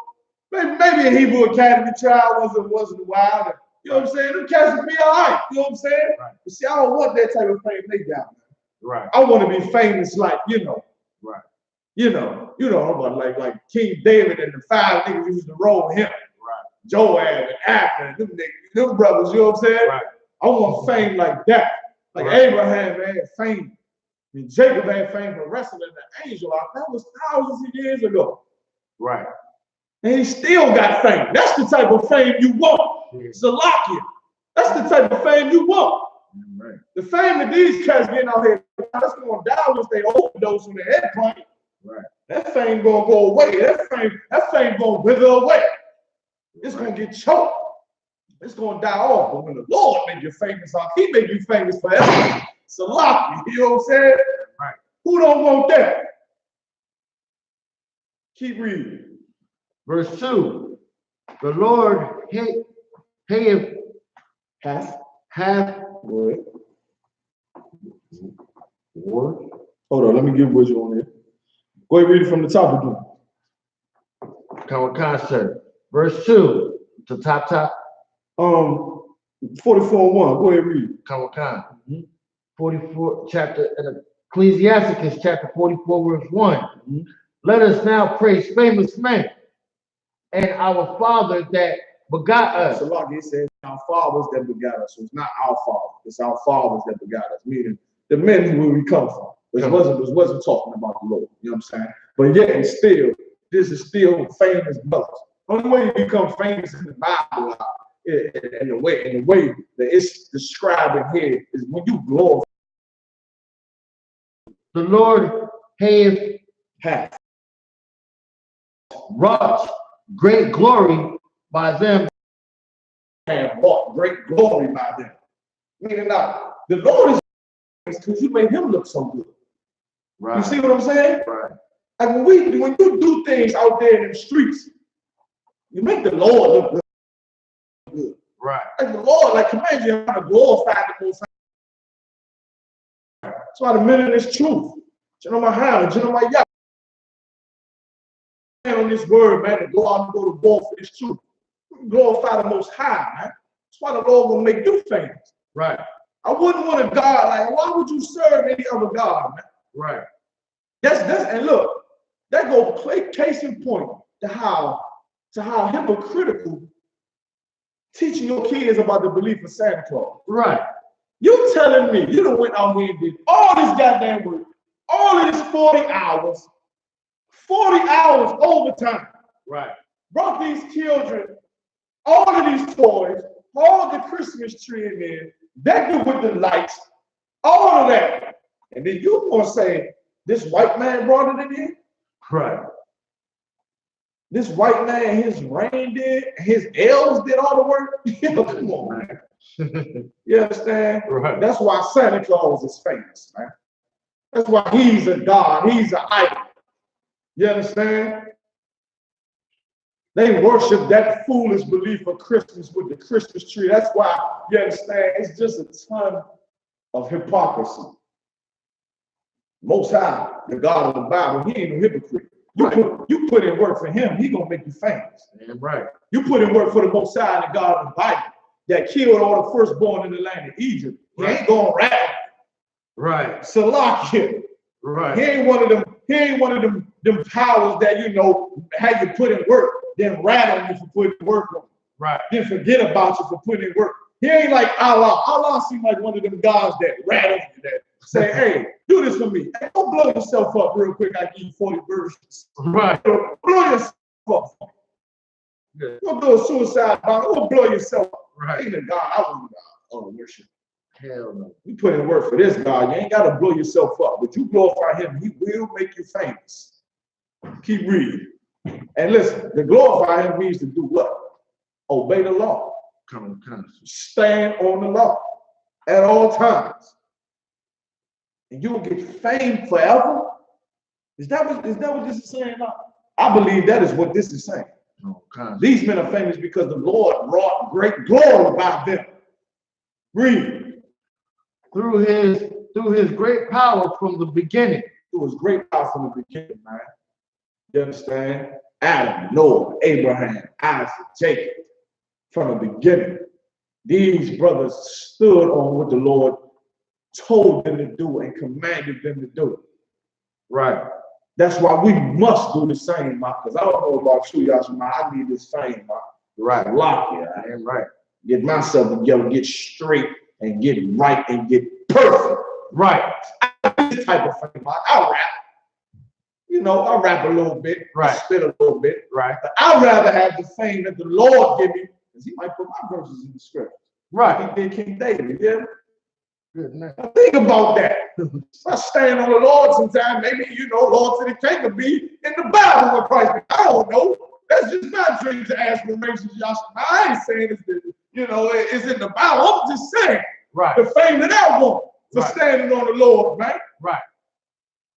maybe a Hebrew Academy trial once in a while. You know what I'm saying? Them cats will be all right. You know what I'm saying? Right. But see, I don't want that type of fame they got, man. Right. I want to be famous like, you know. Right. You know, like King David and the 5 niggas used to roll him. Right. Joab and Abner, them brothers, you know what I'm saying? Right. I want fame like that. Like right. Abraham had fame. I mean, Jacob had fame for wrestling the angel. That was thousands of years ago. Right. And he still got fame. That's the type of fame you want. Yeah. Zalakia. That's the type of fame you want. Right. The fame that these cats getting out here, that's going down once they overdose on the head point. Right. That fame gonna go away. That fame gonna wither away. It's right. Gonna get choked. It's gonna die off. But when the Lord make you famous, He make you famous forever. Salaki, you know what I'm saying? Right. Who don't want that? Keep reading. Verse 2. The Lord hath word. Hold on, let me give wisdom on it. Go ahead and read it from the top again. Concept. Verse 2. To top. 44:1. Go ahead and read it. 44 chapter Ecclesiasticus chapter 44 verse 1. Mm-hmm. Let us now praise famous men and our Father that begot us. So like he said, our fathers that begot us. So it's not our father, it's our fathers that begot us, meaning the men where we come from. It wasn't talking about the Lord, you know what I'm saying? But yet and still, this is still famous brothers. Only way you become famous in the Bible, in the way that it's described in here, is when you glorify. The Lord hath wrought great glory by them. And brought great glory by them. Meaning now, the Lord is because you made him look so good. Right. You see what I'm saying? Right. Like when you do things out there in the streets, you make the Lord look good. Right. Like the Lord, like command you how to glorify the Most High. That's why the minute is truth. GEN.YAHANNA, GEN.YAHANNA. On this word, man, to go out and go to war for this truth. Glorify the Most High, man. That's why the Lord will make you famous. Right. I wouldn't want a God like, why would you serve any other God, man? Right. That's and look, that go play case in point to how hypocritical teaching your kids about the belief of Santa Claus. Right. You telling me you done went out here and did all this goddamn work, all of this 40 hours overtime. Right. Brought these children all of these toys, all the Christmas tree in there, decked it with the lights, all of that. And then you gonna say, this white man brought it in here? Right. This white man, his reindeer, his elves did all the work? Come on, man. You understand? Right. That's why Santa Claus is famous, man. That's why he's a god, he's an idol. You understand? They worship that foolish belief of Christmas with the Christmas tree. That's why, you understand, it's just a ton of hypocrisy. Most High, the God of the Bible, he ain't no hypocrite. You put in work for him, he gonna make you famous. Damn right. You put in work for the Most High, the God of the Bible, that killed all the firstborn in the land of Egypt. He ain't gonna rat. Right. Salakia. Right. He ain't one of them powers that, you know, how you put in work, then rat on you for putting work on. Right. Then forget about you for putting in work. He ain't like Allah. Allah seems like one of them gods that rat on you, that say, hey, do this for me. Hey, don't blow yourself up real quick. I give you 40 versions. Right. Blow yourself up. Yeah. Don't do a suicide bomb. Don't blow yourself up. Right. Ain't a God I want to worship. Hell no. You put in work for this God. You ain't got to blow yourself up, but you glorify him. He will make you famous. Keep reading. And listen, to glorify him means to do what? Obey the law. Stand on the law at all times. And you will get fame forever. Is that what this is saying now? I believe that is what this is saying. These men are famous because the Lord brought great glory by them. Read. Through his great power from the beginning. It was great power from the beginning, man. You understand? Adam, Noah, Abraham, Isaac, Jacob. From the beginning, these brothers stood on what the Lord told them to do and commanded them to do. Right. That's why we must do the same, because I don't know about you, Yashima. I need this fame, man. Right. Lock it. I am right. Get myself together, get straight, and get right and get perfect. Right. This type of fame, I rap. You know, I rap a little bit, right. I spit a little bit. Right. But I'd rather have the fame that the Lord give me, because he might put my verses in the script. Right. He did King David, yeah? Good man. Now think about that. I stand on the Lord sometime. Maybe, you know, Lord to the King could be in the Bible with Christ. I don't know. That's just my dreams and aspirations, Yashima. I ain't saying it's, you know, it's in the Bible. I'm just saying. Right. The fame that I want for right. standing on the Lord, right? Right.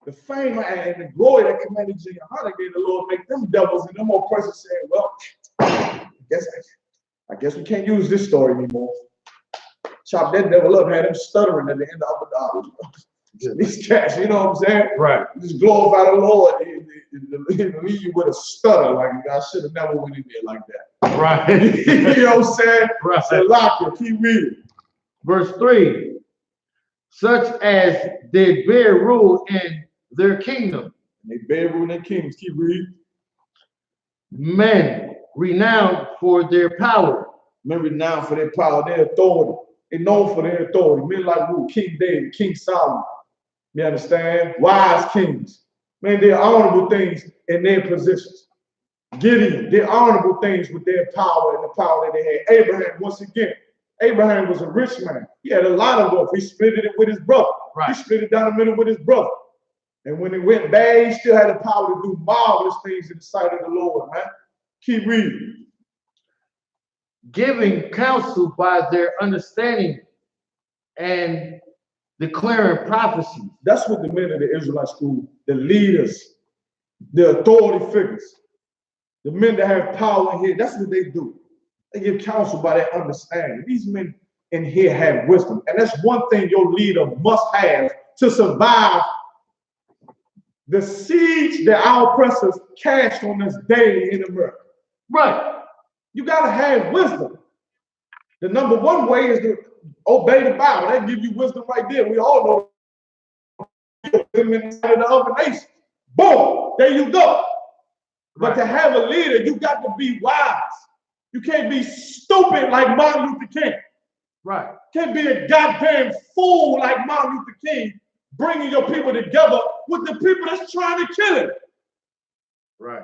The fame and the glory that commanded GEN.YAHANNA gave the Lord make them devils and them more persons saying, well, I guess we can't use this story anymore. Chop that devil up, had him stuttering at the end of the dollar. These cats, you know what I'm saying? Right. Just glorify the Lord and leave you with a stutter. Like, I should have never went in there like that. Right. You know what I'm saying? Right. So lock it, keep reading. Verse 3. Such as did bear rule in their kingdom. They bear rule in their kingdoms. Keep reading. Men renowned for their power. Men renowned for their power, their authority. They're known for their authority. Men like who? King David, King Solomon. You understand? Wise kings. Man, they're honorable things in their positions. Gideon, they're honorable things with their power and the power that they had. Abraham, once again, Abraham was a rich man. He had a lot of wealth. He split it with his brother. Right. He split it down the middle with his brother. And when it went bad, he still had the power to do marvelous things in the sight of the Lord, man. Keep reading. Giving counsel by their understanding and declaring prophecies. That's what the men of the Israelite school, the leaders, the authority figures, the men that have power in here, that's what they do. They give counsel by their understanding. These men in here have wisdom. And that's one thing your leader must have to survive the siege that our oppressors cast on us daily in America. Right. You got to have wisdom. The number one way is to obey the Bible. That gives you wisdom right there. We all know them inside of the other nations. Boom, there you go. But to have a leader, you got to be wise. You can't be stupid like Martin Luther King. Right. Can't be a goddamn fool like Martin Luther King, bringing your people together with the people that's trying to kill him. Right.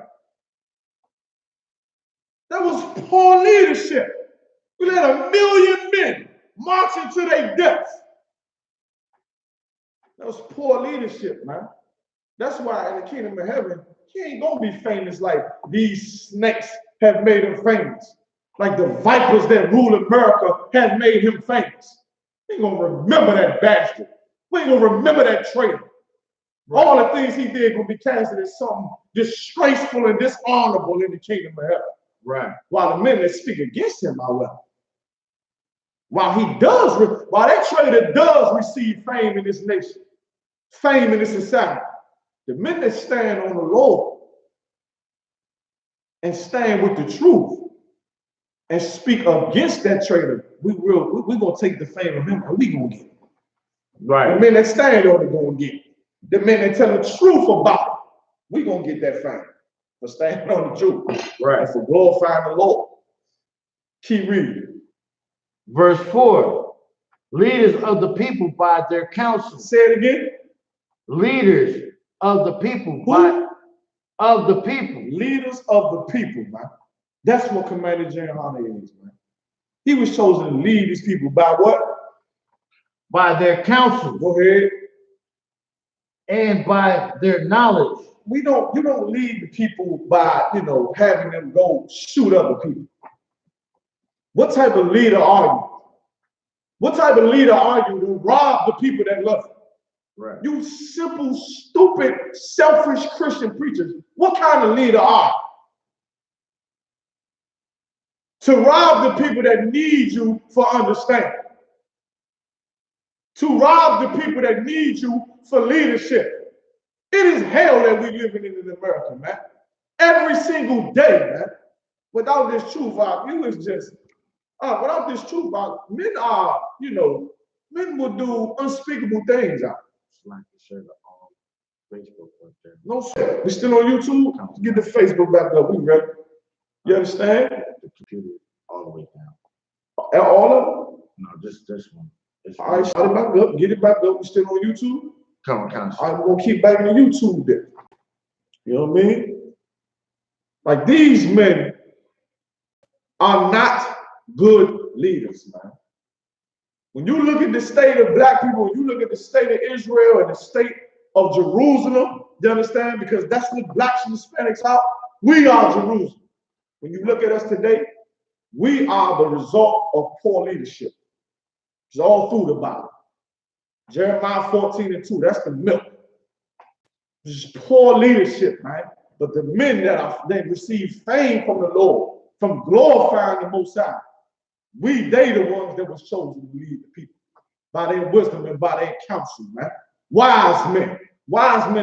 That was poor leadership. We let 1 million men march into their deaths. That was poor leadership, man. That's why in the kingdom of heaven, he ain't gonna be famous like these snakes have made him famous. Like the vipers that rule America have made him famous. We ain't gonna remember that bastard. We ain't gonna remember that traitor. Right. All the things he did gonna be casted as something disgraceful and dishonorable in the kingdom of heaven. Right. While the men that speak against him are well. While that traitor does receive fame in this nation, fame in this society, the men that stand on the Lord and stand with the truth and speak against that traitor, we're gonna take the fame of him and we gonna get it. Right. The men that stand on it gonna get it. The men that tell the truth about it, we gonna get that fame for standing on the truth. Right. And for glorifying the Lord. Keep reading. Verse 4. Leaders of the people by their counsel. Say it again. Leaders of the people of the people. Leaders of the people, man. That's what Commander GEN.YAHANNA is, man. He was chosen to lead these people by what? By their counsel. Go ahead. And by their knowledge. You don't lead the people by, having them go shoot other people. What type of leader are you? What type of leader are you to rob the people that love you? Right. You simple, stupid, selfish Christian preachers. What kind of leader are you? To rob the people that need you for understanding. To rob the people that need you for leadership. It is hell that we living in America, man. Every single day, man. Without this truth, without this truth, men are, men will do unspeakable things out. Like to share the Facebook right there. No, sir. We still on YouTube? Get the Facebook back up. We ready. You understand? The computer all the way down. All of them? No, just this one. All right, shut it back up. Get it back up. We still on YouTube? Come on. All right, we're going to keep back on YouTube then. You know what I mean? Like, these men are not good leaders, man. When you look at the state of black people, when you look at the state of Israel and the state of Jerusalem, you understand? Because that's what blacks and Hispanics are. We are Jerusalem. When you look at us today, we are the result of poor leadership. It's all through the Bible. Jeremiah 14:2, that's the milk. It's poor leadership, man. But the men that receive fame from the Lord, from glorifying the Most High, they the ones that was chosen to lead the people by their wisdom and by their counsel, man. Wise men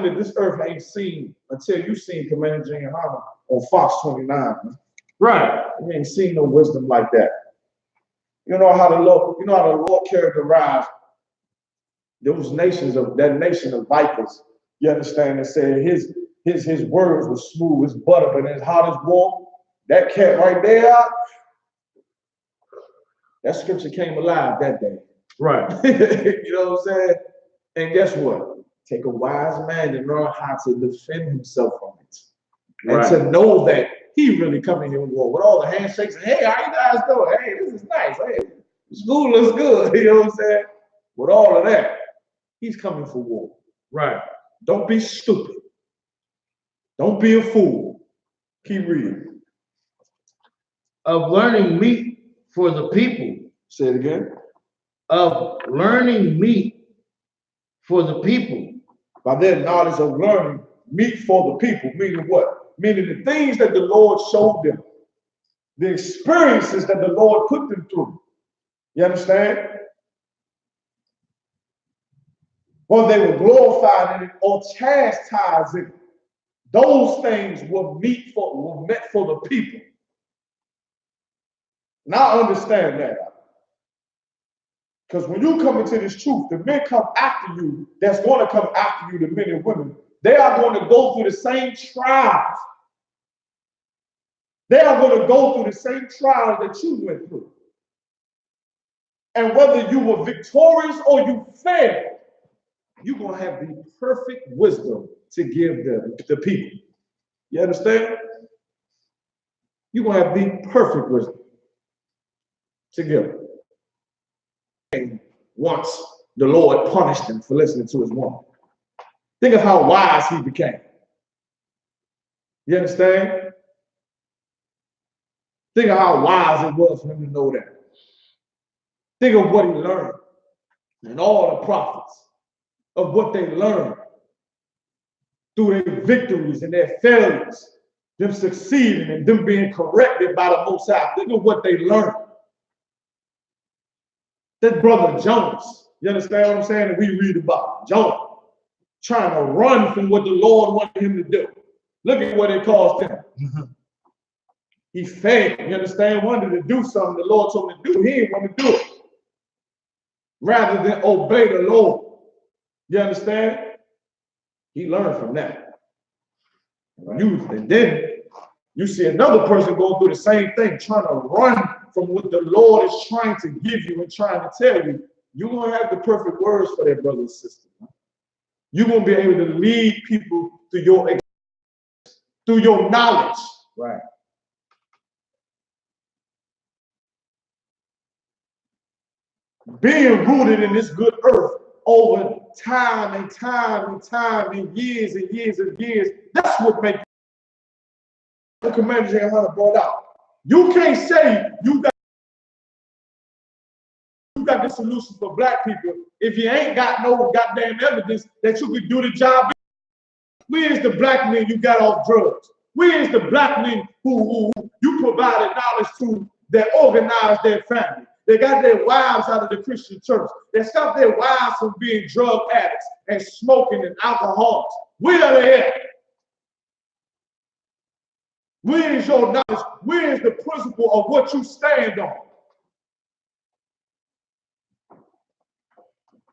that this earth ain't seen until you seen Commander GEN.YAHANNA on Fox 29, man. Right. You ain't seen no wisdom like that. You know how the Lord characterized those nations that nation of vipers. You understand? It said his words were smooth as butter, but as hot as warm. That cat right there, that scripture came alive that day. Right. You know what I'm saying? And guess what? Take a wise man to learn how to defend himself from it. And to know that he really coming here with war with all the handshakes and, hey, how you guys doing? Hey, this is nice. Hey, school looks good. You know what I'm saying? With all of that, he's coming for war. Right. Don't be stupid. Don't be a fool. Keep reading. Of learning meat for the people. Say it again. Of learning meat for the people. By their knowledge of learning meat for the people, meaning what? Meaning the things that the Lord showed them, the experiences that the Lord put them through. You understand? Whether they were glorified in it or chastised in it, those things were meant for the people. Now understand that. Because when you come into this truth, the men come after you, that's going to come after you, the men and women. They are going to go through the same trials. They are going to go through the same trials that you went through. And whether you were victorious or you failed, you're going to have the perfect wisdom to give the people. You understand? You're going to have the perfect wisdom to give. And once the Lord punished him for listening to his woman. Think of how wise he became. You understand? Think of how wise it was for him to know that. Think of what he learned and all the prophets of what they learned through their victories and their failures, them succeeding and them being corrected by the Most High. Think of what they learned. That brother Jonas, you understand what I'm saying? And we read about Jonah trying to run from what the Lord wanted him to do. Look at what it cost him. He failed. You understand? Wanted to do something the Lord told him to do. He didn't want to do it. Rather than obey the Lord. You understand? He learned from that. And then you see another person going through the same thing, trying to run from what the Lord is trying to give you and trying to tell you. You're going to have the perfect words for that brother and sister. You're going to be able to lead people through your knowledge. Right. Being rooted in this good earth over time and time and time and years and years and years, that's what makes the Commander GEN.YAHANNA brought out. You can't say you got the solution for black people if you ain't got no goddamn evidence that you could do the job. Where's the black men you got off drugs? Where's the black men who you provided knowledge to that organized their family? They got their wives out of the Christian church. They stopped their wives from being drug addicts and smoking and alcoholics. Where are they at? Where is your knowledge? Where is the principle of what you stand on?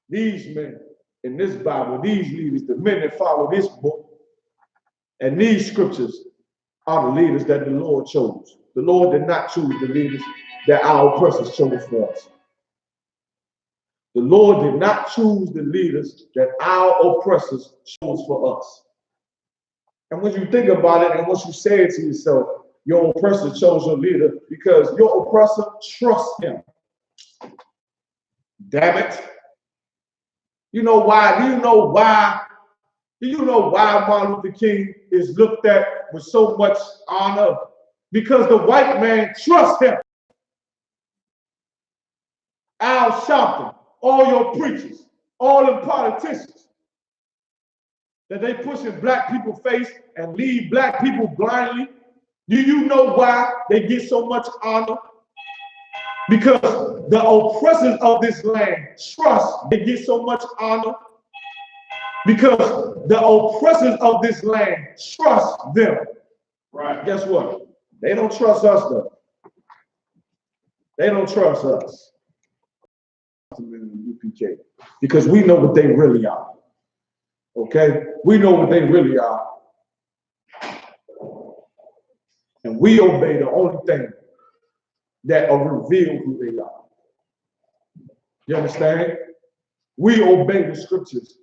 These men in this Bible, these leaders, the men that follow this book and these scriptures are the leaders that the Lord chose. The Lord did not choose the leaders that our oppressors chose for us. The Lord did not choose the leaders that our oppressors chose for us. And when you think about it and what you say to yourself, your oppressor chose your leader because your oppressor trusts him. Damn it. You know why? Do you know why? Do you know why Martin Luther King is looked at with so much honor? Because the white man trusts him. Al Sharpton, all your preachers, all the politicians, that they pushing black people's face and lead black people blindly. Do you know why they get so much honor? Because the oppressors of this land trust they get so much honor. Because the oppressors of this land trust them. Right. Guess what? They don't trust us though. They don't trust us. UPK, because we know what they really are. Okay? We know what they really are. And we obey the only thing that will reveal who they are. You understand? We obey the scriptures.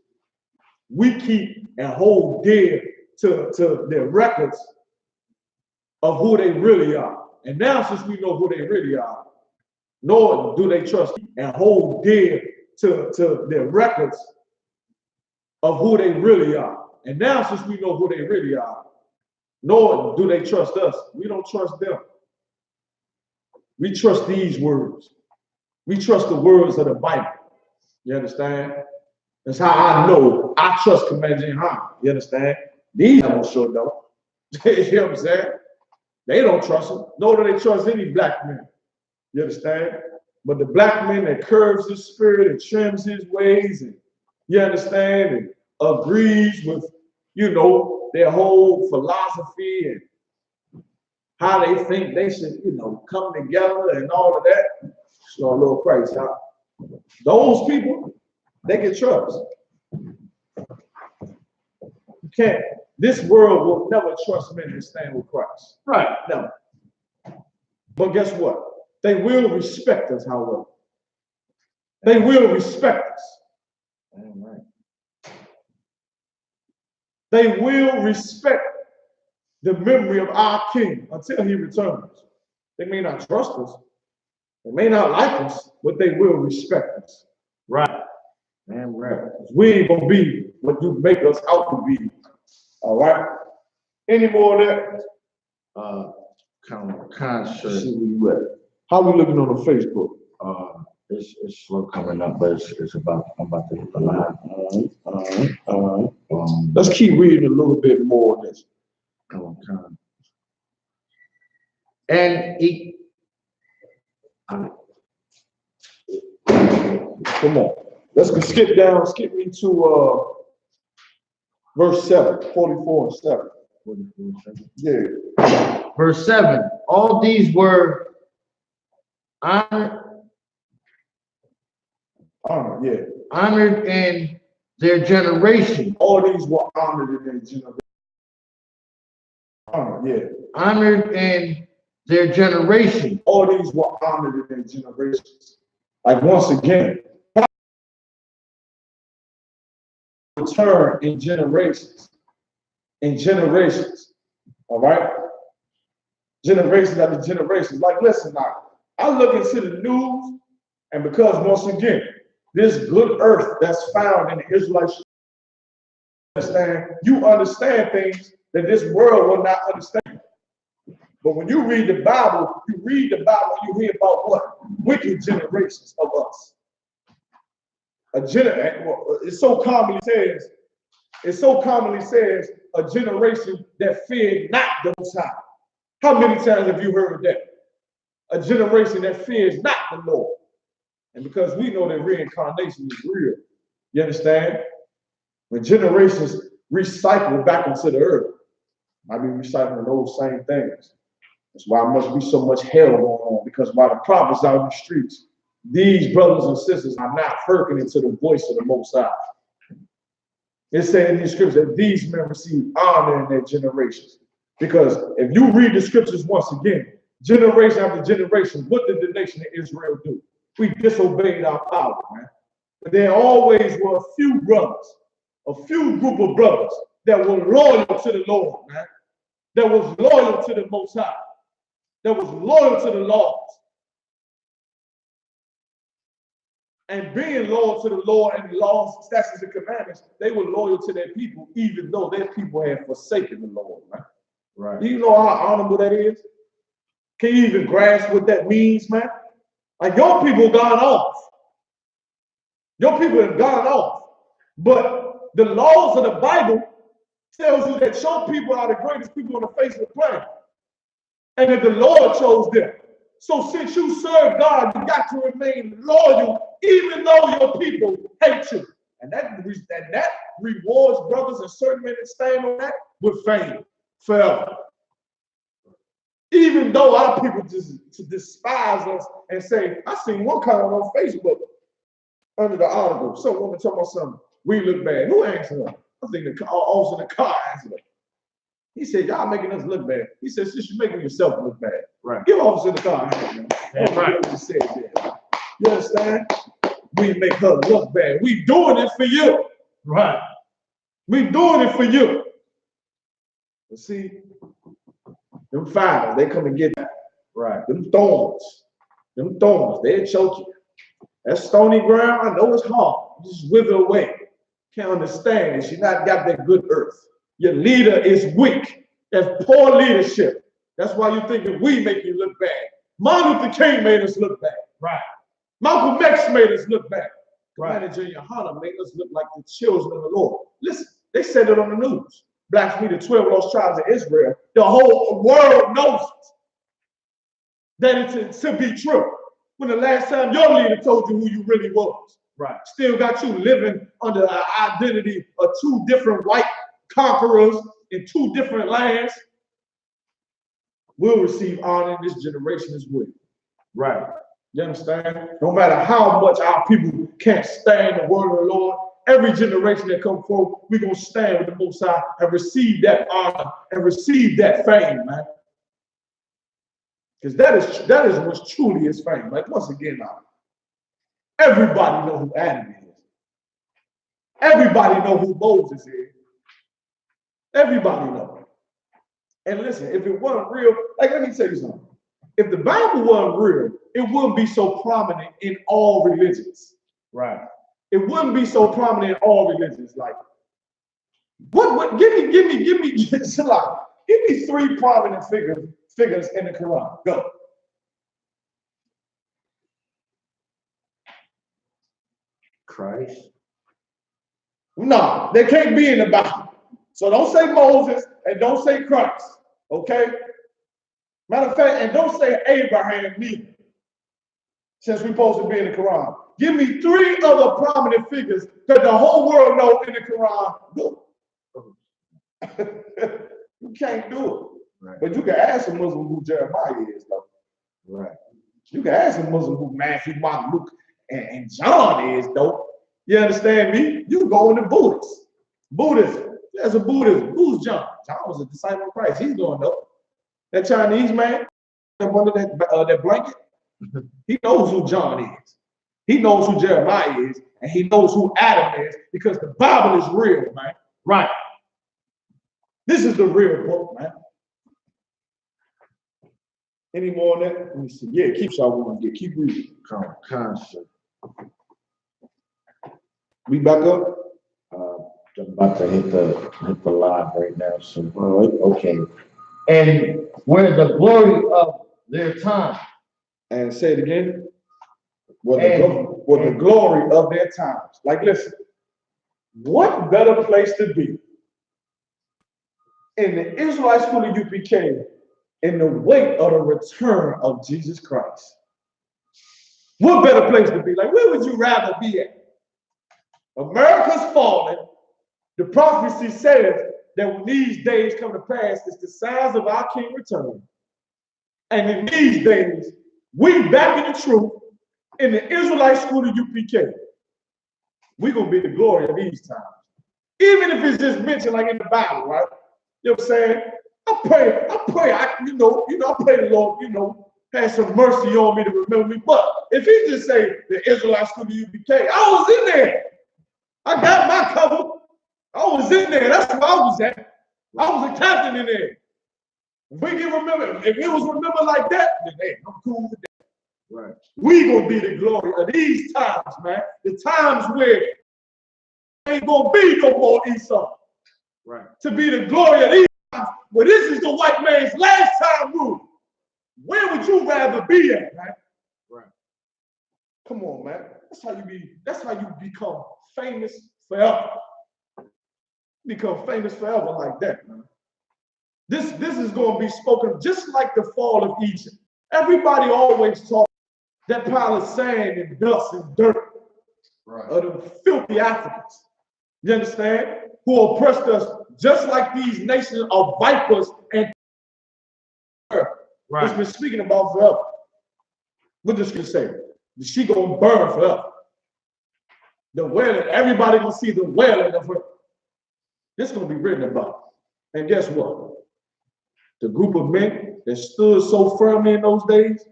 We keep and hold dear to their records of who they really are. And now since we know who they really are, nor do they trust and hold dear to their records of who they really are. And now, since we know who they really are, nor do they trust us, we don't trust them. We trust these words. We trust the words of the Bible. You understand? That's how I know I trust Commander GEN.YAHANNA. You understand? These don't sure don't. You know what I'm saying? They don't trust him, nor do they trust any black men. You understand? But the black man that curves his spirit and trims his ways, and you understand, and agrees with, you know, their whole philosophy and how they think they should, you know, come together and all of that. So a little Christ, huh? Those people, they can trust. You can't. This world will never trust men to stand with Christ. Right. Never. But guess what? They will respect us, however. They will respect us. Right. They will respect the memory of our King until he returns. They may not trust us. They may not like us, but they will respect us. Right. Man, right. We ain't gonna be what you make us out to be. All right. Any more of that? Kind of concert. See where you at. How we looking on the Facebook? It's slow coming up, but it's about, I'm about to hit the line. Let's keep reading a little bit more of this. Come on. And he, come on. Let's go skip down, skip me to verse 7, 44 and 7. 44:7. Yeah. Verse 7. All these were honored. Honored in their generation. All these were honored in their generation. Honored in their generation. All these were honored in their generations. Like once again, return in generations. In generations. All right? Generations after generations. Like, listen now, I look into the news, and because once again, this good earth that's found in the Israelites, you understand things that this world will not understand. But when you read the Bible, you hear about what? Wicked generations of us. It so commonly says, a generation that feared not the Most High. How many times have you heard that? A generation that fears not the Lord. And because we know that reincarnation is real, you understand? When generations recycle back into the earth, I be recycling those same things. That's why there must be so much hell going on, because while the prophets out in the streets, these brothers and sisters are not hearkening to the voice of the Most High. It said in the scriptures that these men receive honor in their generations. Because if you read the scriptures once again, generation after generation, what did the nation of Israel do? We disobeyed our power, man. But there always were a few brothers, a few group of brothers that were loyal to the Lord, man. That was loyal to the Most High. That was loyal to the laws. And being loyal to the Lord and the laws, statutes, and commandments, they were loyal to their people, even though their people had forsaken the Lord, man. Right. Do you know how honorable that is? Can you even grasp what that means, man? Like, your people gone off. Your people have gone off. But the laws of the Bible tells you that your people are the greatest people on the face of the planet. And that the Lord chose them. So since you serve God, you got to remain loyal, even though your people hate you. And that rewards brothers and certain men that stand on that with fame forever. Even though our people just despise us and say, I seen one comment on Facebook under the article, some woman talking about something, we look bad. Who answered her? I think the officer in the car answered her. He said, y'all making us look bad. He said, since you're making yourself look bad. Right. Give officer in the car. That's right. What you said there. You understand? We make her look bad. We doing it for you. Right. We doing it for you. But see, them fires, they come and get that. Right. Them thorns, they'll choke you. That stony ground, I know it's hard. You just wither away. can't understand it. She not got that good earth. Your leader is weak. That's poor leadership. That's why you think that we make you look bad. Martin Luther King made us look bad. Right. Malcolm X made us look bad. Right. And GEN.YAHANNA made us look like the children of the Lord. Listen, they said it on the news. Blacks be the 12 of those tribes of Israel. The whole world knows it. That it's to be true. When the last time your leader told you who you really was. Right. Still got you living under an identity of two different white conquerors in two different lands. We'll receive honor in this generation as well. Right. You understand? No matter how much our people can't stand the word of the Lord, every generation that comes forward, we're going to stand with the Most High and receive that honor and receive that fame, man. Because that is what truly is fame. Like, once again, now, everybody know who Adam is. Everybody know who Moses is. Everybody know. And listen, if it wasn't real, like, let me tell you something. If the Bible wasn't real, it wouldn't be so prominent in all religions. Right. It wouldn't be so prominent in all religions. Like, give me 3 prominent figures in the Quran. Go. Christ. No, they can't be in the Bible. So don't say Moses and don't say Christ. Okay? Matter of fact, and don't say Abraham neither. Since we're supposed to be in the Quran. Give me 3 other prominent figures that the whole world know in the Quran. Do. You can't do it. Right. But you can ask a Muslim who Jeremiah is, though. Right. You can ask a Muslim who Matthew, Mark, Luke, and John is, though. You understand me? You go into Buddhist. Buddhism. There's a Buddhism. Who's John? John was a disciple of Christ. He's going though. That Chinese man under that blanket, he knows who John is. He knows who Jeremiah is, and he knows who Adam is, because the Bible is real, man. Right. This is the real book, man. Any more on that? Let me see. Yeah, keep keep reading. Constant. We back up? I'm about to hit the live right now. So okay. And where the glory of their time. And say it again. The glory of their times. Like, listen, what better place to be in the Israelite school of UPK in the wake of the return of Jesus Christ? What better place to be? Like, where would you rather be at? America's fallen. The prophecy says that when these days come to pass, it's the signs of our King return. And in these days, we back in the truth in the Israelite school of UPK. We're going to be the glory of these times. Even if it's just mentioned like in the Bible, right? You know what I'm saying? I pray, I pray the Lord, have some mercy on me to remember me. But if he just say the Israelite school of UPK, I was in there. I got my cover. I was in there. That's where I was at. I was a captain in there. If we can remember, if it was remembered like that, then hey, I'm cool with that. Right. We gonna be the glory of these times, man. The times where ain't gonna be no more Esau. Right. To be the glory of these times, where this is the white man's last time rule. Where would you rather be at, man? Right. Come on, man. That's how you become famous forever. Become famous forever like that, man. This is going to be spoken just like the fall of Egypt. Everybody always talks that pile of sand and dust and dirt, right, of the filthy Africans. You understand? Who oppressed us just like these nations of vipers and right. It's been speaking about forever. We're just gonna say she gonna burn forever. The wailing, everybody gonna see the wailing of her. This is gonna be written about. And guess what? The group of men that stood so firmly in those days,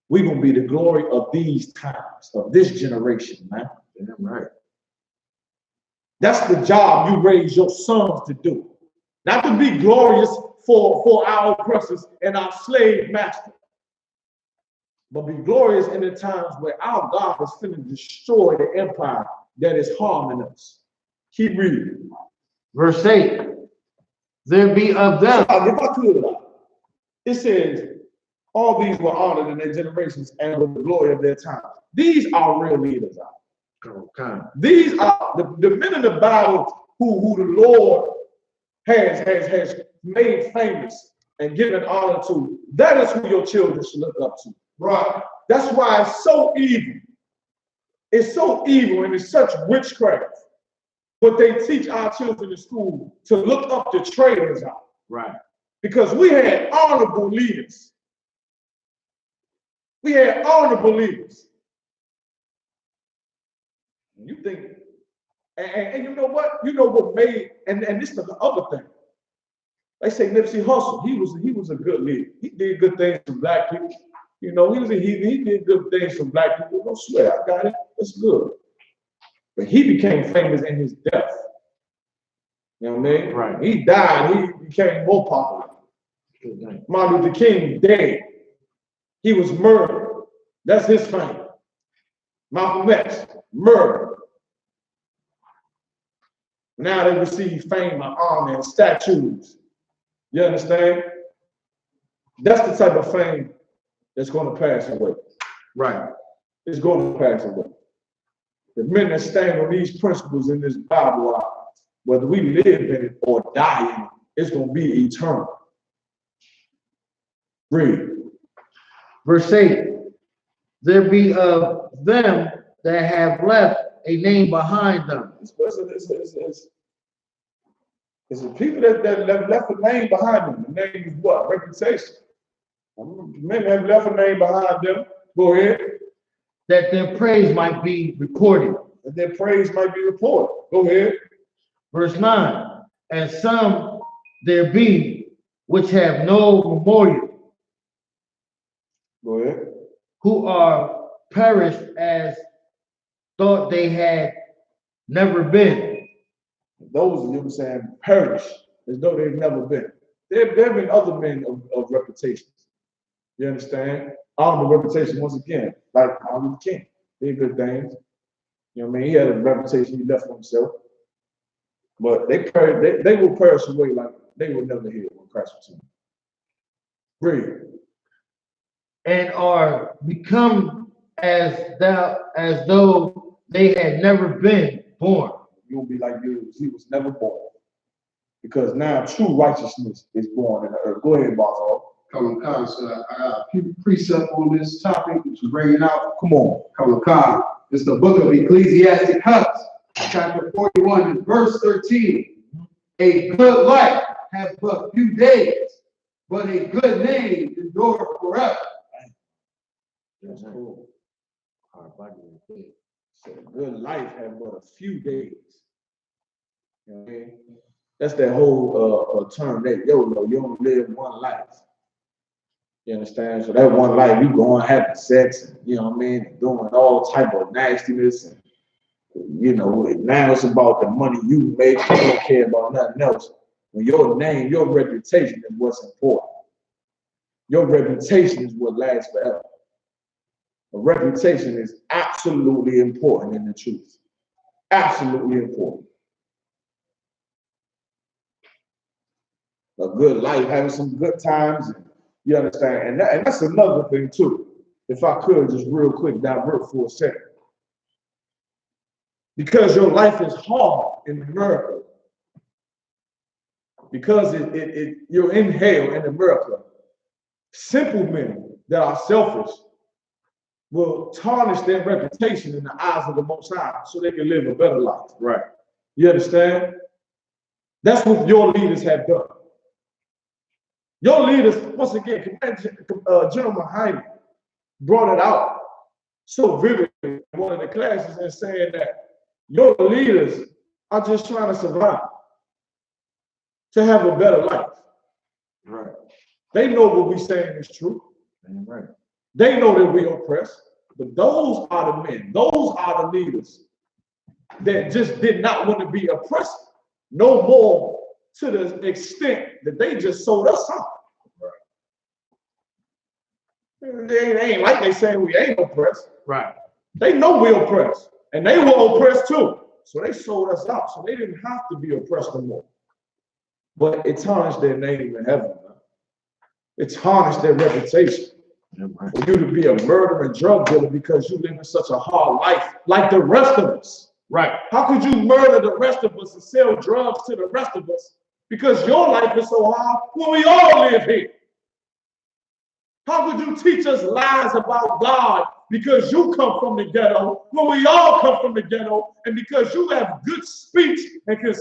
we're gonna be the glory of these times, of this generation, man. Yeah, right. That's the job you raise your sons to do. Not to be glorious for our oppressors and our slave master, but be glorious in the times where our God is finna destroy the empire that is harming us. Keep reading. Verse 8. There be of them. So, if I could, it says, all these were honored in their generations and with the glory of their time. These are real leaders. Okay. These are the men in the Bible who the Lord has made famous and given honor to. That is who your children should look up to. Right. That's why it's so evil. It's so evil and it's such witchcraft. But they teach our children in school to look up the traitors out. Right. Because we had honorable leaders. We had honorable leaders. You think, and you know what? You know what made, and this is the other thing. They say Nipsey Hussle, he was a good leader. He did good things for black people. You know, he did good things for black people. Don't swear, I got it. That's good. But he became famous in his death. You know what I mean? Right. He died, he became more popular. Martin Luther King dead. He was murdered. That's his fame. Malcolm X, murdered. Now they receive fame and honor and statues. You understand? That's the type of fame that's going to pass away. Right. It's going to pass away. The men that stand on these principles in this Bible are, whether we live in it or die in it, it's going to be eternal. Read. Verse 8. There be of them that have left a name behind them. It's the people that left a name behind them. The name is what? Reputation. Men have left a name behind them. Go ahead. That their praise might be recorded. That their praise might be reported. Go ahead. Verse 9. And some there be which have no memorial. Go ahead. Who are perished as thought they had never been. Those, you know what I'm saying, perish as though they've never been. There have been other men of reputations. You understand? Honorable reputation, once again, like Martin Luther King. They did good things. You know what I mean? He had a reputation he left for himself. But they will perish away like they will never hear when Christ returns. Read. And are become as though they had never been born. You'll be like he was never born. Because now true righteousness is born in the earth. Go ahead, Barthol. Come on, sir. I got a precept on this topic, which is bringing out. Come on. Come on. It's the book of Ecclesiastes, chapter 41, and verse 13. A good life has but few days, but a good name endures forever. That's cool. So a good life has but a few days. You know what I mean? That's that whole term that YOLO, you only live one life. You understand? So that one life, you going having sex, and, you know what I mean, and doing all type of nastiness, and you know, now it's about the money you make. You don't care about nothing else. When your name, your reputation is what's important. Your reputation is what lasts forever. A reputation is absolutely important in the truth. Absolutely important. A good life, having some good times, and you understand. And that's another thing too. If I could just real quick divert for a second. Because your life is hard in America. Because you're in hell in America. Simple men that are selfish will tarnish their reputation in the eyes of the Most High so they can live a better life. Right. You understand? That's what your leaders have done. Your leaders, once again, GEN.YAHANNA brought it out so vividly in one of the classes and saying that your leaders are just trying to survive, to have a better life. Right. They know what we're saying is true. Right. They know that we oppress, but those are the men, those are the leaders that just did not want to be oppressed no more to the extent that they just sold us out. Right. They ain't like they saying we ain't oppressed. Right. They know we oppressed, and they will oppress too. So they sold us out. So they didn't have to be oppressed no more. But it tarnished their name in heaven. Man. It tarnished their reputation. For you to be a murdering drug dealer because you live in such a hard life like the rest of us. Right. How could you murder the rest of us and sell drugs to the rest of us because your life is so hard when we all live here? How could you teach us lies about God because you come from the ghetto when we all come from the ghetto, and because you have good speech and can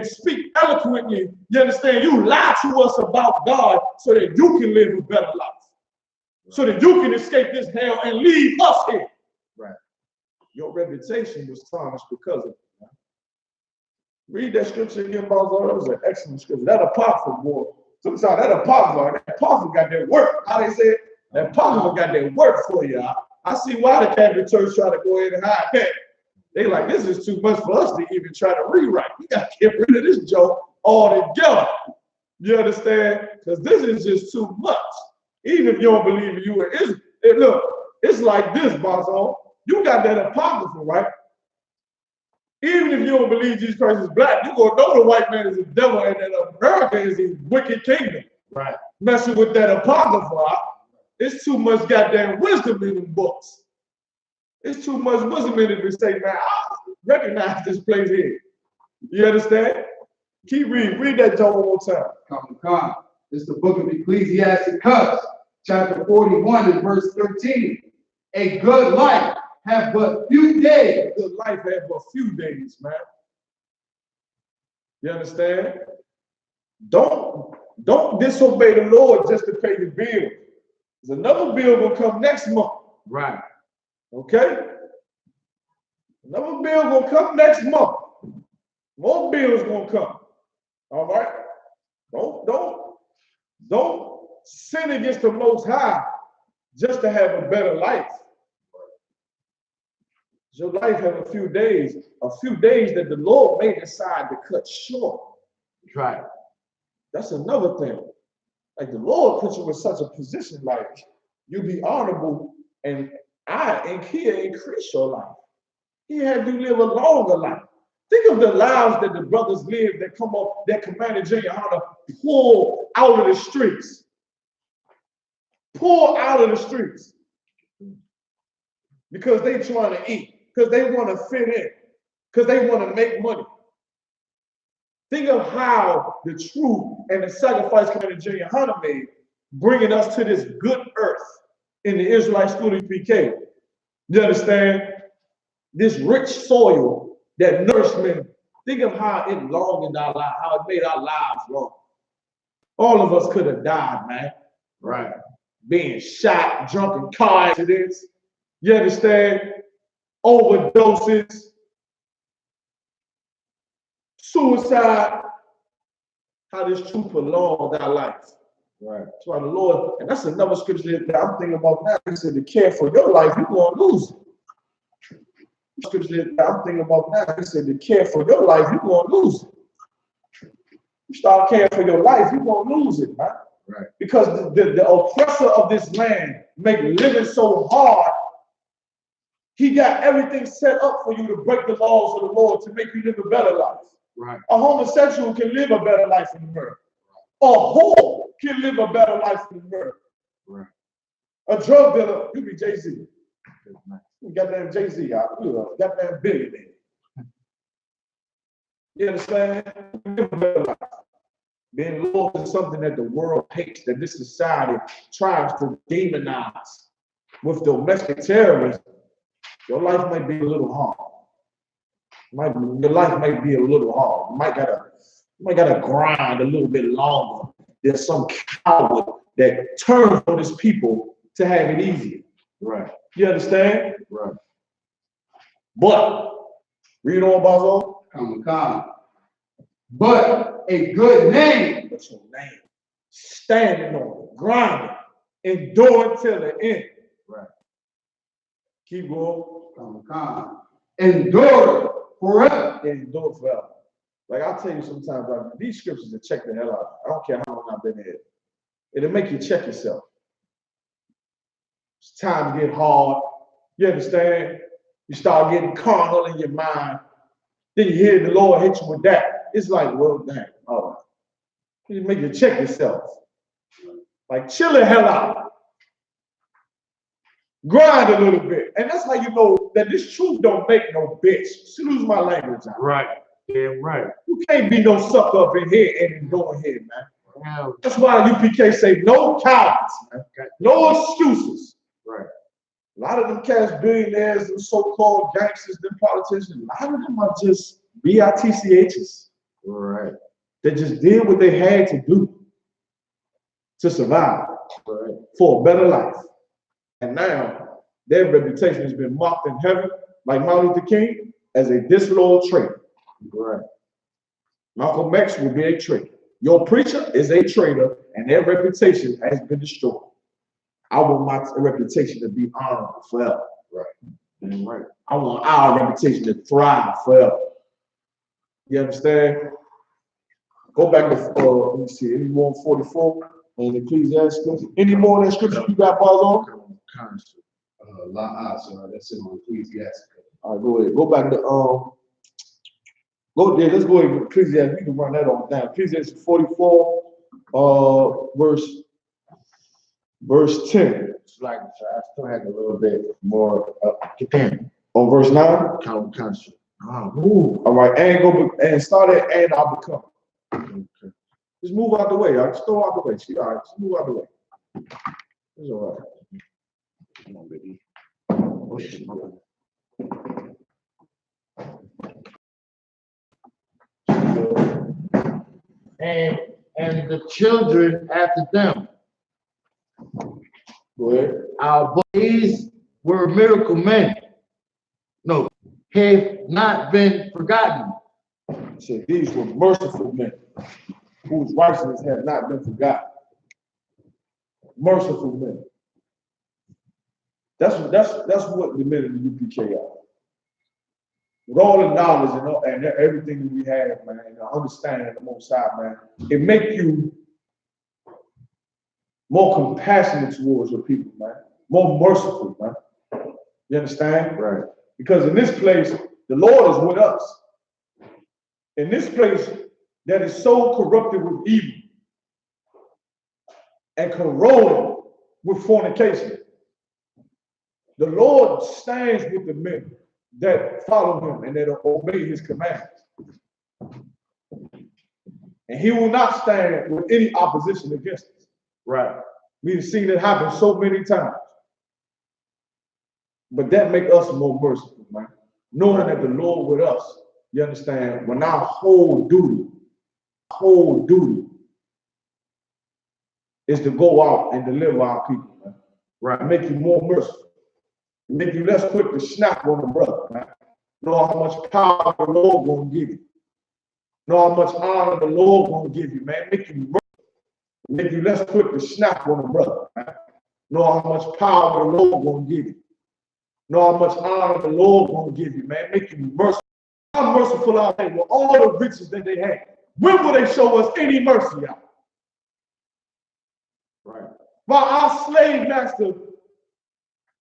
speak eloquently, you understand? You lie to us about God so that you can live a better life. So that you can escape this hell and leave us here. Right. Your reputation was tarnished because of it. Man. Read that scripture again, Basil. That was an excellent scripture. That apocryphal, boy. Sometimes that apocryphal got their work. How they say it? That apocryphal got their work for you. I see why the Catholic Church try to go ahead and hide that. They like, this is too much for us to even try to rewrite. We got to get rid of this joke altogether. You understand? Because this is just too much. Even if you don't believe in you, look, it's like this, Basil. You got that apocryphal, right? Even if you don't believe Jesus Christ is black, you're going to know the white man is the devil and that America is a wicked kingdom. Right. Messing with that apocrypha, it's too much goddamn wisdom in them books. It's too much wisdom in it to say, man, I recognize this place here. You understand? Keep reading. Read that, Joe, one more time. Come. It's the book of Ecclesiastes, chapter 41 and verse 13. A good life have but few days. A good life have but few days, man. You understand? Don't disobey the Lord just to pay the bill. There's another bill gonna come next month. Right. Okay? Another bill gonna come next month. More bills gonna come. All right? Don't sin against the Most High just to have a better life. Your life have a few days that the Lord may decide to cut short. Right. That's another thing. Like the Lord put you in such a position, like you be honorable, and He increase your life. He had you live a longer life. Think of the lives that the brothers live that come up, that Commander GEN.YAHANNA pull out of the streets. Pull out of the streets. Because they trying to eat. Because they want to fit in. Because they want to make money. Think of how the truth and the sacrifice Commander GEN.YAHANNA made, bringing us to this good earth in the Israelite school I.S.U.P.K. You understand? This rich soil, that nourishment. Think of how it longed our lives, how it made our lives long. All of us could have died, man. Right. Being shot, drunk in car accidents. You understand? Overdoses. Suicide. How this truth prolonged our lives. Right. That's why the Lord, and that's another scripture that I'm thinking about now. He said, to care for your life, you're going to lose it. Scripture that I'm thinking about now. He said, to care for your life, you're going to lose it. You start caring for your life, you're going to lose it, man. Right. Because the oppressor of this land make living so hard. He got everything set up for you to break the laws of the Lord to make you live a better life. Right. A homosexual can live a better life in America. A whore can live a better life in America. Right. A drug dealer, you be Jay-Z. You got that Jay-Z out. You got that billionaire. You understand? Live a better life. Being loyal is something that the world hates, that this society tries to demonize with domestic terrorism. Your life might be a little hard. Your life might be a little hard. You might gotta grind a little bit longer. There's some coward that turns on his people to have it easier. Right. You understand? Right. But read on, Basil. Come. But a good name. What's your name? Standing on it, grinding, enduring till the end. Right. Keep going. Come. Endure forever. Endure forever. Like I'll tell you sometimes, like these scriptures that check the hell out. I don't care how long I've been here. It'll make you check yourself. It's time to get hard. You understand? You start getting carnal in your mind. Then you hear the Lord hit you with that. It's like, well, dang, all right. You make you check yourself. Like, chill the hell out. Grind a little bit. And that's how you know that this truth don't make no bitch. Excuse my language. Right. Yeah, right. You can't be no sucker up in here and go ahead, man. Yeah. That's why UPK say no cowards, man. No excuses. Right. A lot of them cash billionaires, them so-called gangsters, them politicians, a lot of them are just bitchs. Right. They just did what they had to do to survive, Right. for a better life. And now their reputation has been mocked in heaven, like Martin Luther King, as a disloyal traitor. Right. Malcolm X will be a traitor. Your preacher is a traitor, and their reputation has been destroyed. I want my reputation to be honorable forever. Right. Right. I want our reputation to thrive forever. You understand? Go back to, let me see, any more 44 and Ecclesiastes? Any more of that scripture you got, Barlow? That's in Ecclesiastes. All right, go ahead. Go back to, go there. Let's go ahead to Ecclesiastes. We can run that on down. Ecclesiastes 44, verse 10. It's like, so I still had a little bit more, On verse 9. counsel. All right, and start at and I'll become. Okay. Just move out the way. All right, just go out the way. See, all right, just move out the way. It's all right. Come on, baby. Oh, shit, my bad. And the children after them. Go ahead. Our boys were miracle men. No, have not been forgotten. It said these were merciful men whose righteousness had not been forgotten. Merciful men. That's what the men of the UPK are. With all the knowledge and everything that we have, man, and the understanding of the Most High, man, it makes you more compassionate towards your people, man. More merciful, man. You understand? Right. Because in this place, the Lord is with us. In this place that is so corrupted with evil and corroded with fornication, the Lord stands with the men that follow him and that obey his commandments. And he will not stand with any opposition against us. Right. We've seen it happen so many times. But that makes us more merciful, man. Knowing that the Lord with us, you understand, when our whole duty is to go out and deliver our people, man. Right. Make you more merciful. Make you less quick to snap on the brother, man. Know how much power the Lord gonna give you. Know how much honor the Lord gonna give you, man. Make you merciful. Make you less quick to snap on the brother, man. Know how much power the Lord gonna give you. Know how much honor the Lord gonna give you, man. Make you merciful. How merciful are they with all the riches that they have? When will they show us any mercy out? Right. While our slave master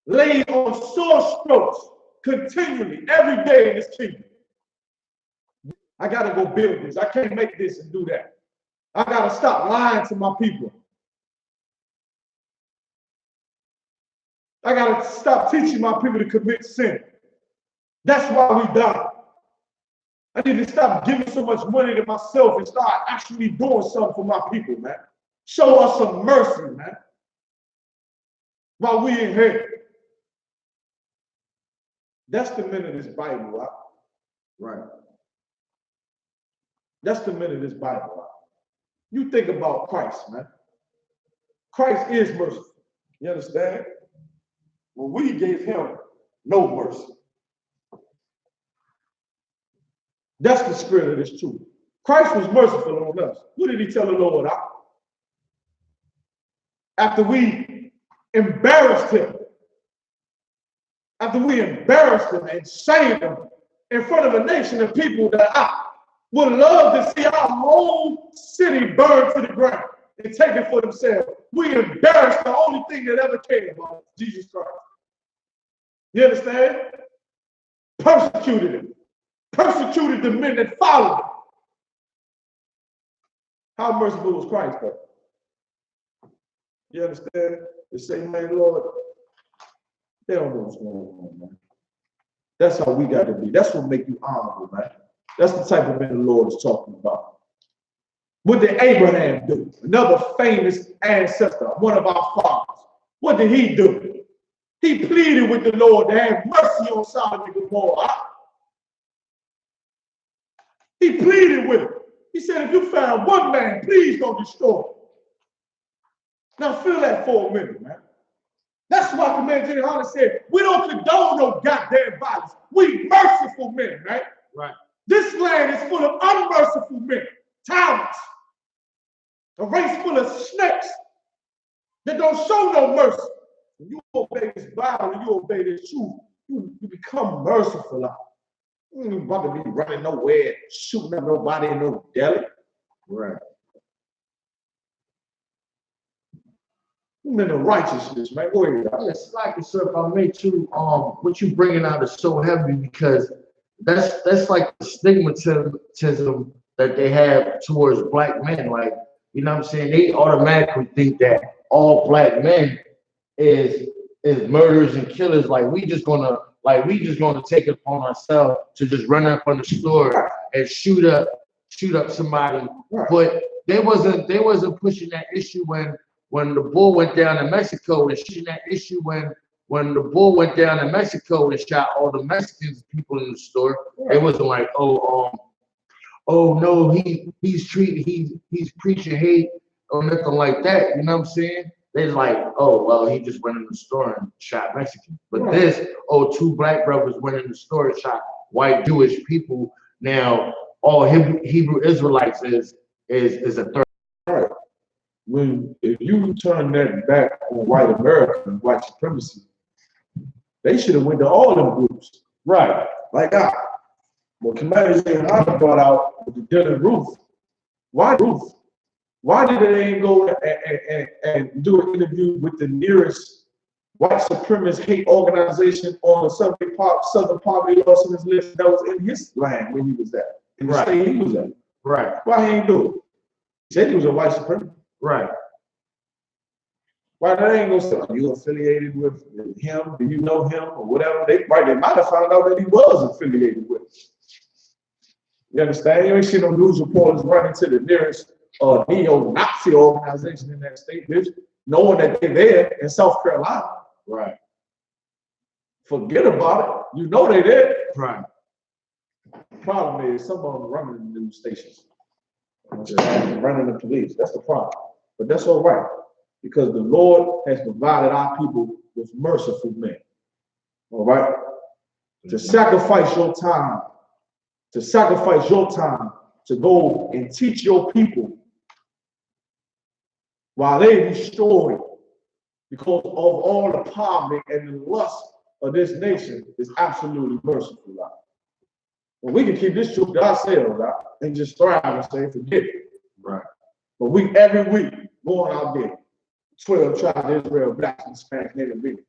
laid on sore strokes continually every day in this kingdom. I gotta go build this. I can't make this and do that. I gotta stop lying to my people. I gotta stop teaching my people to commit sin. That's why we die. I need to stop giving so much money to myself and start actually doing something for my people, man. Show us some mercy, man. While we in here. That's the men of this Bible, right? Right. That's the men of this Bible, right? You think about Christ, man. Christ is merciful. You understand? Well, we gave him no mercy. That's the spirit of this truth. Christ was merciful on us. What did he tell the Lord? After we embarrassed him, and shamed him in front of a nation of people that I would love to see our whole city burned to the ground and take it for themselves. We embarrassed the only thing that ever cared about Jesus Christ. You understand? Persecuted him. persecuted the men that followed him. How merciful was Christ, though? You understand? They say, man, Lord, they don't know what's going on, man. That's how we got to be. That's what make you honorable, man. That's the type of man the Lord is talking about. What did Abraham do? Another famous ancestor, one of our fathers. What did he do? He pleaded with the Lord to have mercy on Sodom and Gomorrah. He pleaded with him. He said, if you found one man, please don't destroy him. Now feel that for a minute, man. That's why Commander General Hunter said, we don't condone no goddamn violence. We merciful men, right? Right. This land is full of unmerciful men, tyrants, a race full of snakes that don't show no mercy. When you obey this Bible and you obey this truth, you become merciful. You ain't about to be running nowhere, shooting at nobody in no deli. Right. You in the righteousness, man. Go ahead. Yes, like it, sir. If I may too, what you bringing out is so heavy because that's like the stigmatism that they have towards black men. Like, you know what I'm saying? They automatically think that all black men is murderers and killers. Like we just gonna take it upon ourselves to just run up on the store and shoot up somebody. Right. But they wasn't pushing that issue when the bull went down in Mexico, and shooting that issue when the bull went down in Mexico and shot all the Mexicans people in the store. Right. It wasn't like, oh no, he's preaching hate or nothing like that. You know what I'm saying? They're like, oh well, he just went in the store and shot Mexicans. But right. This, two black brothers went in the store and shot white Jewish people. Now all Hebrew Israelites is a third. Right. If you turn that back on white America and white supremacy, they should have went to all them groups. Right. Like what Commander General brought out with the Dylan Ruth. Why Ruth? Why did they go and do an interview with the nearest white supremacist hate organization on the Southern Poverty Law Center's list that was in his land when he was there? In the state he was at. Right. Why he ain't do it? He said he was a white supremacist. Right. Why they ain't gonna say, are you affiliated with him? Do you know him or whatever? They might have found out that he was affiliated with. You understand? You ain't see no news reporters running to the nearest neo-Nazi organization in that state, bitch, knowing that they're there in South Carolina. Right. Forget about it. You know they're there. Right. The problem is some of them running the news stations. Running the police. That's the problem. But that's all right. Because the Lord has provided our people with merciful men. All right? To sacrifice your time, to go and teach your people while they destroy because of all the poverty and the lust of this nation is absolutely merciful. Well, we can keep this truth to ourselves and just thrive and say, forget it. Right. But we every week going out there, 12 tribes of Israel, blacks, Hispanics, Native Americans.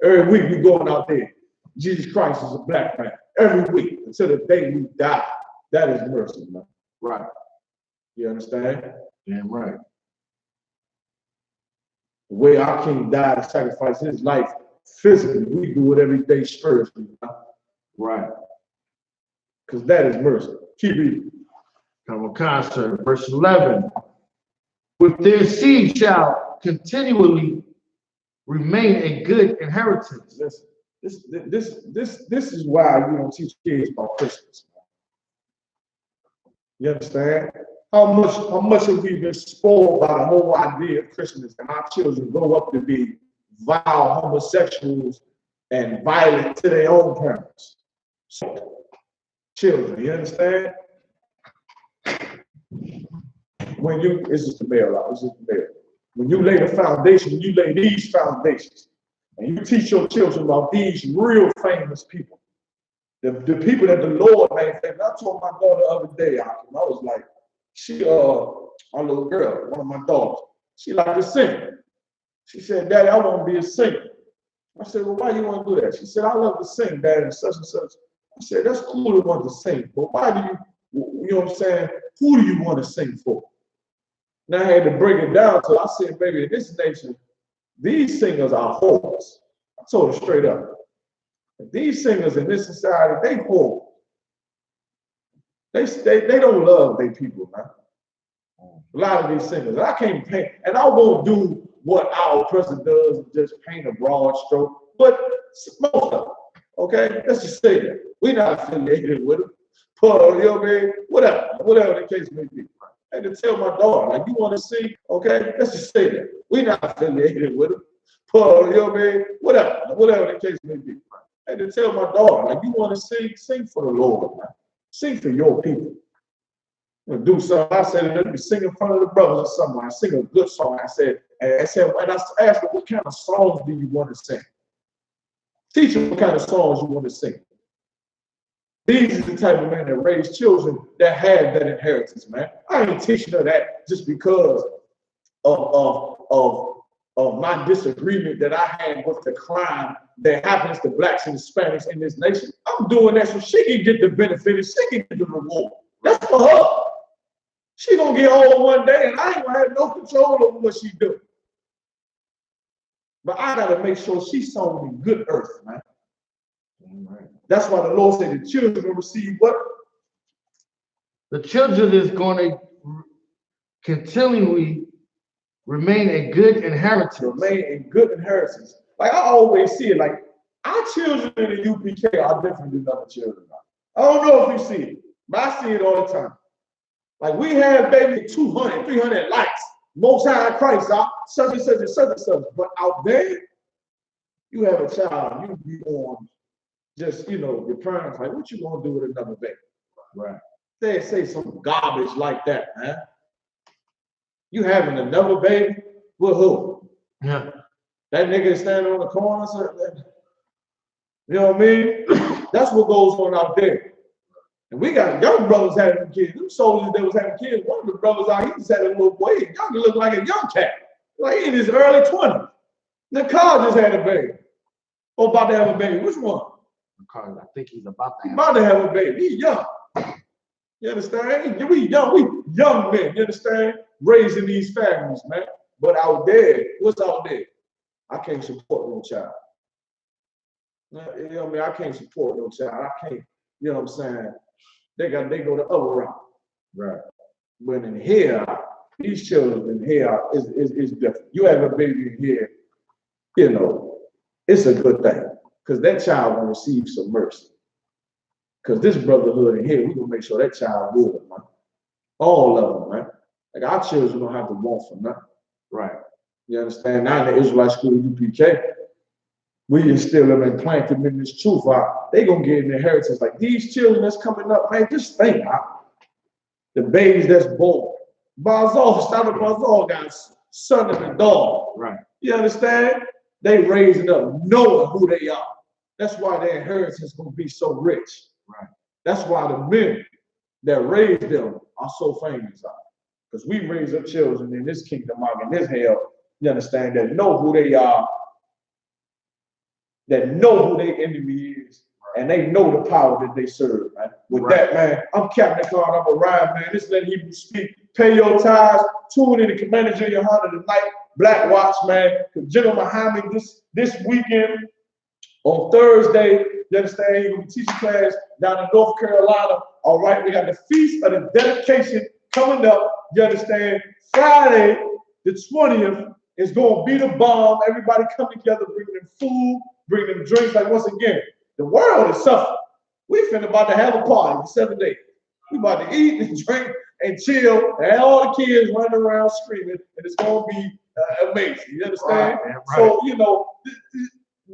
Every week we going out there. Jesus Christ is a black man. Every week until the day we die. That is mercy, man. Right. You understand? Damn right. The way our King died to sacrifice his life physically, we do it every day spiritually. Right. Because that is mercy. Keep reading. Come on, concert, verse 11. With their seed shall continually remain a good inheritance. Listen, this is why you don't teach kids about Christmas. You understand? How much have we been spoiled by the whole idea of Christmas, and our children grow up to be vile homosexuals and violent to their own parents? So, children, you understand? When it's just a mail out, it's just a mail. When you lay the foundation, you lay these foundations, and you teach your children about these real famous people, the people that the Lord made famous. I told my daughter the other day, I was like, our little girl, one of my daughters, she liked to sing. She said, Daddy, I want to be a singer. I said, well, why you want to do that? She said, I love to sing, Daddy, and such and such. I said, that's cool to want to sing, but why do you know what I'm saying? Who do you want to sing for? And I had to break it down to, I said, baby, in this nation, these singers are whores. I told her straight up. These singers in this society, they whores. They don't love their people, man. A lot of these singers. And I can't paint, and I won't do what our president does, just paint a broad stroke, but most of them, okay? Let's just say that. We're not affiliated with them. But, you know what I mean? Whatever the case may be. And to tell my daughter, like, you want to sing, okay? Let's just say that. We're not affiliated with them. But, you know what I mean? Whatever the case may be. And to tell my daughter, like, you want to sing for the Lord, man. Sing for your people. Do something. I said, let me sing in front of the brothers or something. I sing a good song. I said, and I asked her, what kind of songs do you want to sing? Teach them what kind of songs you want to sing. These are the type of men that raise children that have that inheritance, man. I ain't teaching her that just because of my disagreement that I had with the crime that happens to blacks and Hispanics in this nation. I'm doing that so she can get the benefit and she can get the reward. That's for her. She gonna get old one day and I ain't gonna have no control over what she do. But I gotta make sure she's sown in good earth, man. That's why the Lord said the children will receive what? The children is going to continually remain a good inheritance. Remain in good inheritance. Like I always see it, like our children in the UPK are different than other children. I don't know if you see it, but I see it all the time. Like we have maybe 200, 300 likes. Most High Christ, such and such and such and such. But out there, you have a child, you be on just, you know, your parents like, what you gonna do with another baby? Right. They say some garbage like that, man. You having another baby with who? Yeah. That nigga standing on the corner, you know what I mean? That's what goes on out there. And we got young brothers having kids. Them soldiers that was having kids, one of the brothers out, he just had a little boy. Young look like a young cat. Like in his early 20s. The car just had a baby. Or about to have a baby. Which one? Because I think he's about to have a baby. He's young. You understand? We young men, you understand? Raising these families, man. But out there, what's out there? I can't support no child. You know what I mean? I can't support no child. I can't, you know what I'm saying? They go the other route. Right. But in here, these children in here is different. You have a baby in here, you know, it's a good thing. Because that child will receive some mercy. Because this brotherhood in here, we're going to make sure that child good, man. All of them, man. Like our children don't have to want for nothing. Right. You understand? Now in the Israelite school UPK, we instill them and plant them in this truth. They going to get an inheritance. Like these children that's coming up, man, just think, the babies that's born. Barzal, Stella Barzal got son and a daughter. Right. You understand? They raising up knowing who they are. That's why their inheritance is going to be so rich. Right. That's why the men that raised them are so famous. Because we raise up children in this kingdom, in this hell, you understand, that know who they are, that know who their enemy is, and they know the power that they serve, man. With that, man, I'm Captain Card, I'm a ride, man. This let Hebrew speak. Pay your tithes, tune in to Commander GEN.YAHANNA tonight, Black Watch, man. General Muhammad this weekend, on Thursday, you understand, he's going to be teaching class down in North Carolina. All right, we got the Feast of the Dedication coming up, you understand. Friday, the 20th, is going to be the bomb. Everybody come together, bring them food, bring them drinks. Like, once again, the world is suffering. We finna about to have a party for 7 days. We about to eat and drink and chill, and all the kids running around screaming, and it's going to be amazing. You understand? Right. So, you know,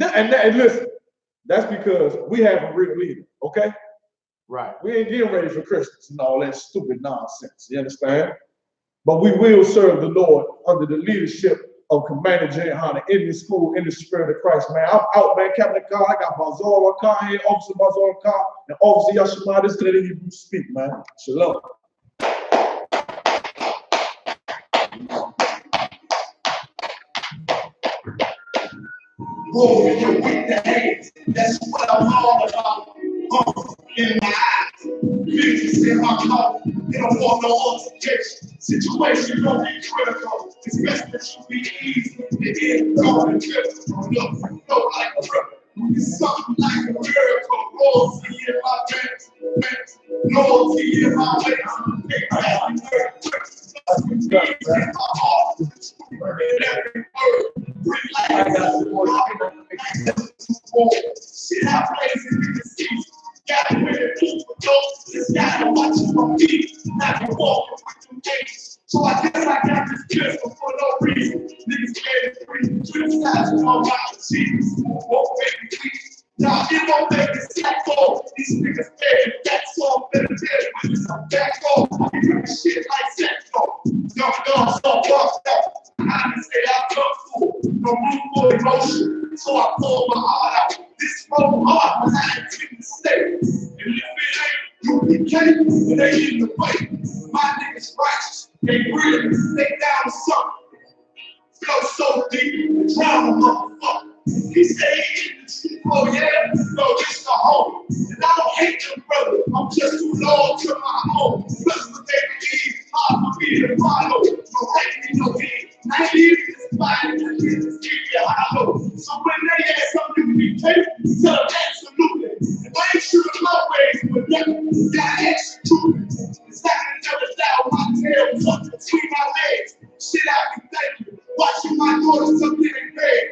and listen, that's because we have a real leader, okay? Right. We ain't getting ready for Christmas and all that stupid nonsense. You understand? But we will serve the Lord under the leadership of Commander GEN.YAHANNA in the school, in the spirit of Christ, man. I'm out, man. Captain Car, I got Barzal Car here, Officer Barzal Car, and Officer Yashima. This is the Hebrew speak, man. Shalom. Glory, with the hands. That's what I'm all about. In my eyes, visions in my car. They don't want no altercation. Situation don't be critical. It's best that you be easy. They ain't going to no like a trip. It's something like a miracle. Loyalty in my veins. Loyalty in my veins. They have me in my heart. In every word. Bring life. Shit, I plays in the seats. Gotta wear people don't just gotta watch it from me. Not to walk with them gates. So I guess I got this pistol for no reason. Niggas scared to breathe. Criticize with all my achievements. Won't make me weak. Nah, it won't make me slack off. These niggas scared. That's all better than when it's a back off. I do shit like sex off. Young guns all buffed up. I just say I'm comfortable. No room for emotion. So I pull my heart out. This whole heart was I didn't stay. And if it ain't U.P.K, it ain't in the way. My niggas righteous, they real, they down to something. Flow so deep, drown a motherfucker. He say he in the street, oh yeah, no, this the home. And I don't hate them, brother, I'm just too loyal to my home. Plus what they believe, hard for me to follow. No hate me, no hate. 90 years is fine, and Jesus keep you hollow. So when they ask something to be taken, tell them absolutely. If I ain't sure of my ways, but nothing, gotta execute it. It's like I never down my tail, tucked between my legs. Shit, I can thank you. Watching my daughter something in bed.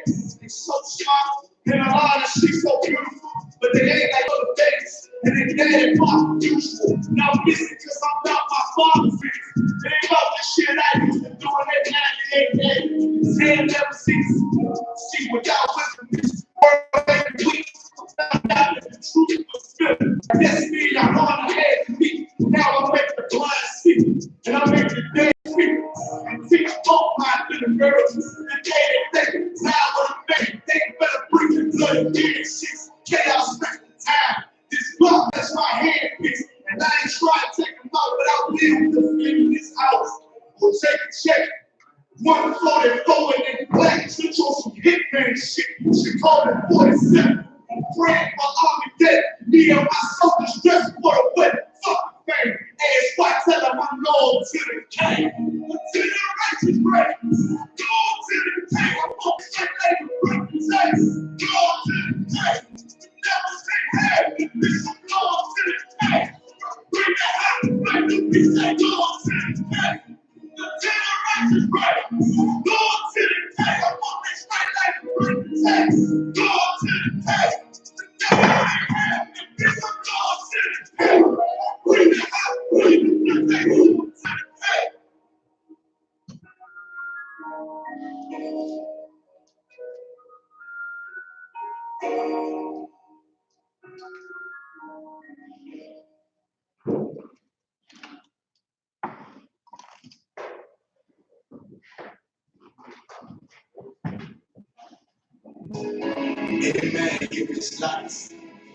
It's so smart, and a lot of she's so beautiful, but they ain't like other babies. And they dad and pop usual. Now I'm missing because I'm not my father's business. It ain't about the shit I used to do in that 98 days. His hand never ceases. See, without wisdom, this world ain't weak. Now that the truth was spilling. Destiny, I run ahead of me. Now I make the blind see, and I make the dead speak. And teach both my little girls the day they think. Now what I'm making, they better bring the blood in shit. Chaos spent the time. This block, that's my handpiece. And I ain't trying to take them out, but I will with the in this house. We'll take a check. One floated forward in black, switch on some hitman shit. She called it 47. I'm praying for Armageddon. Me and my soldiers dressed for the wedding. Fuck the fame. A.S.U.P.K, tell them I'm loyal to the king. To the righteous break. Loyal to the king. I'm on the same labor represent. Loyal to the king. Never say hey. This is loyal to the king. Bring the house back to me. Say loyal to the king. To the righteous break. Loyal to the king. I'm on the same labor represent. Loyal to the king. This is loyal to the king. Bring the house. Bring the king. To the king. Any man give his life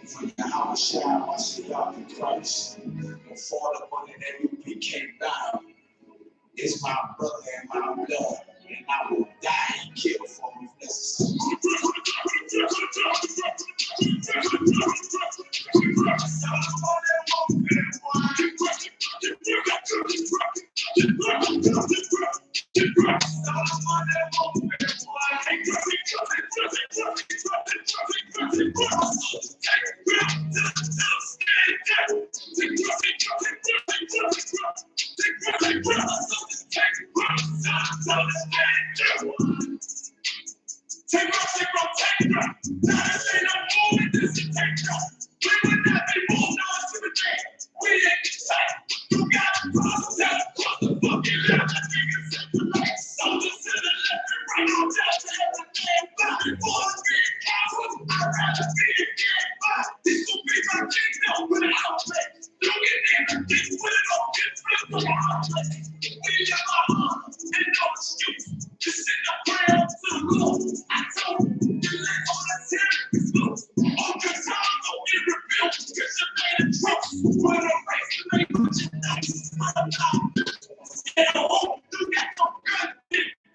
for Yahushua, I see y'all in Christ. Before the one that U.P.K down is my brother and my blood, and I will die and kill for him if necessary.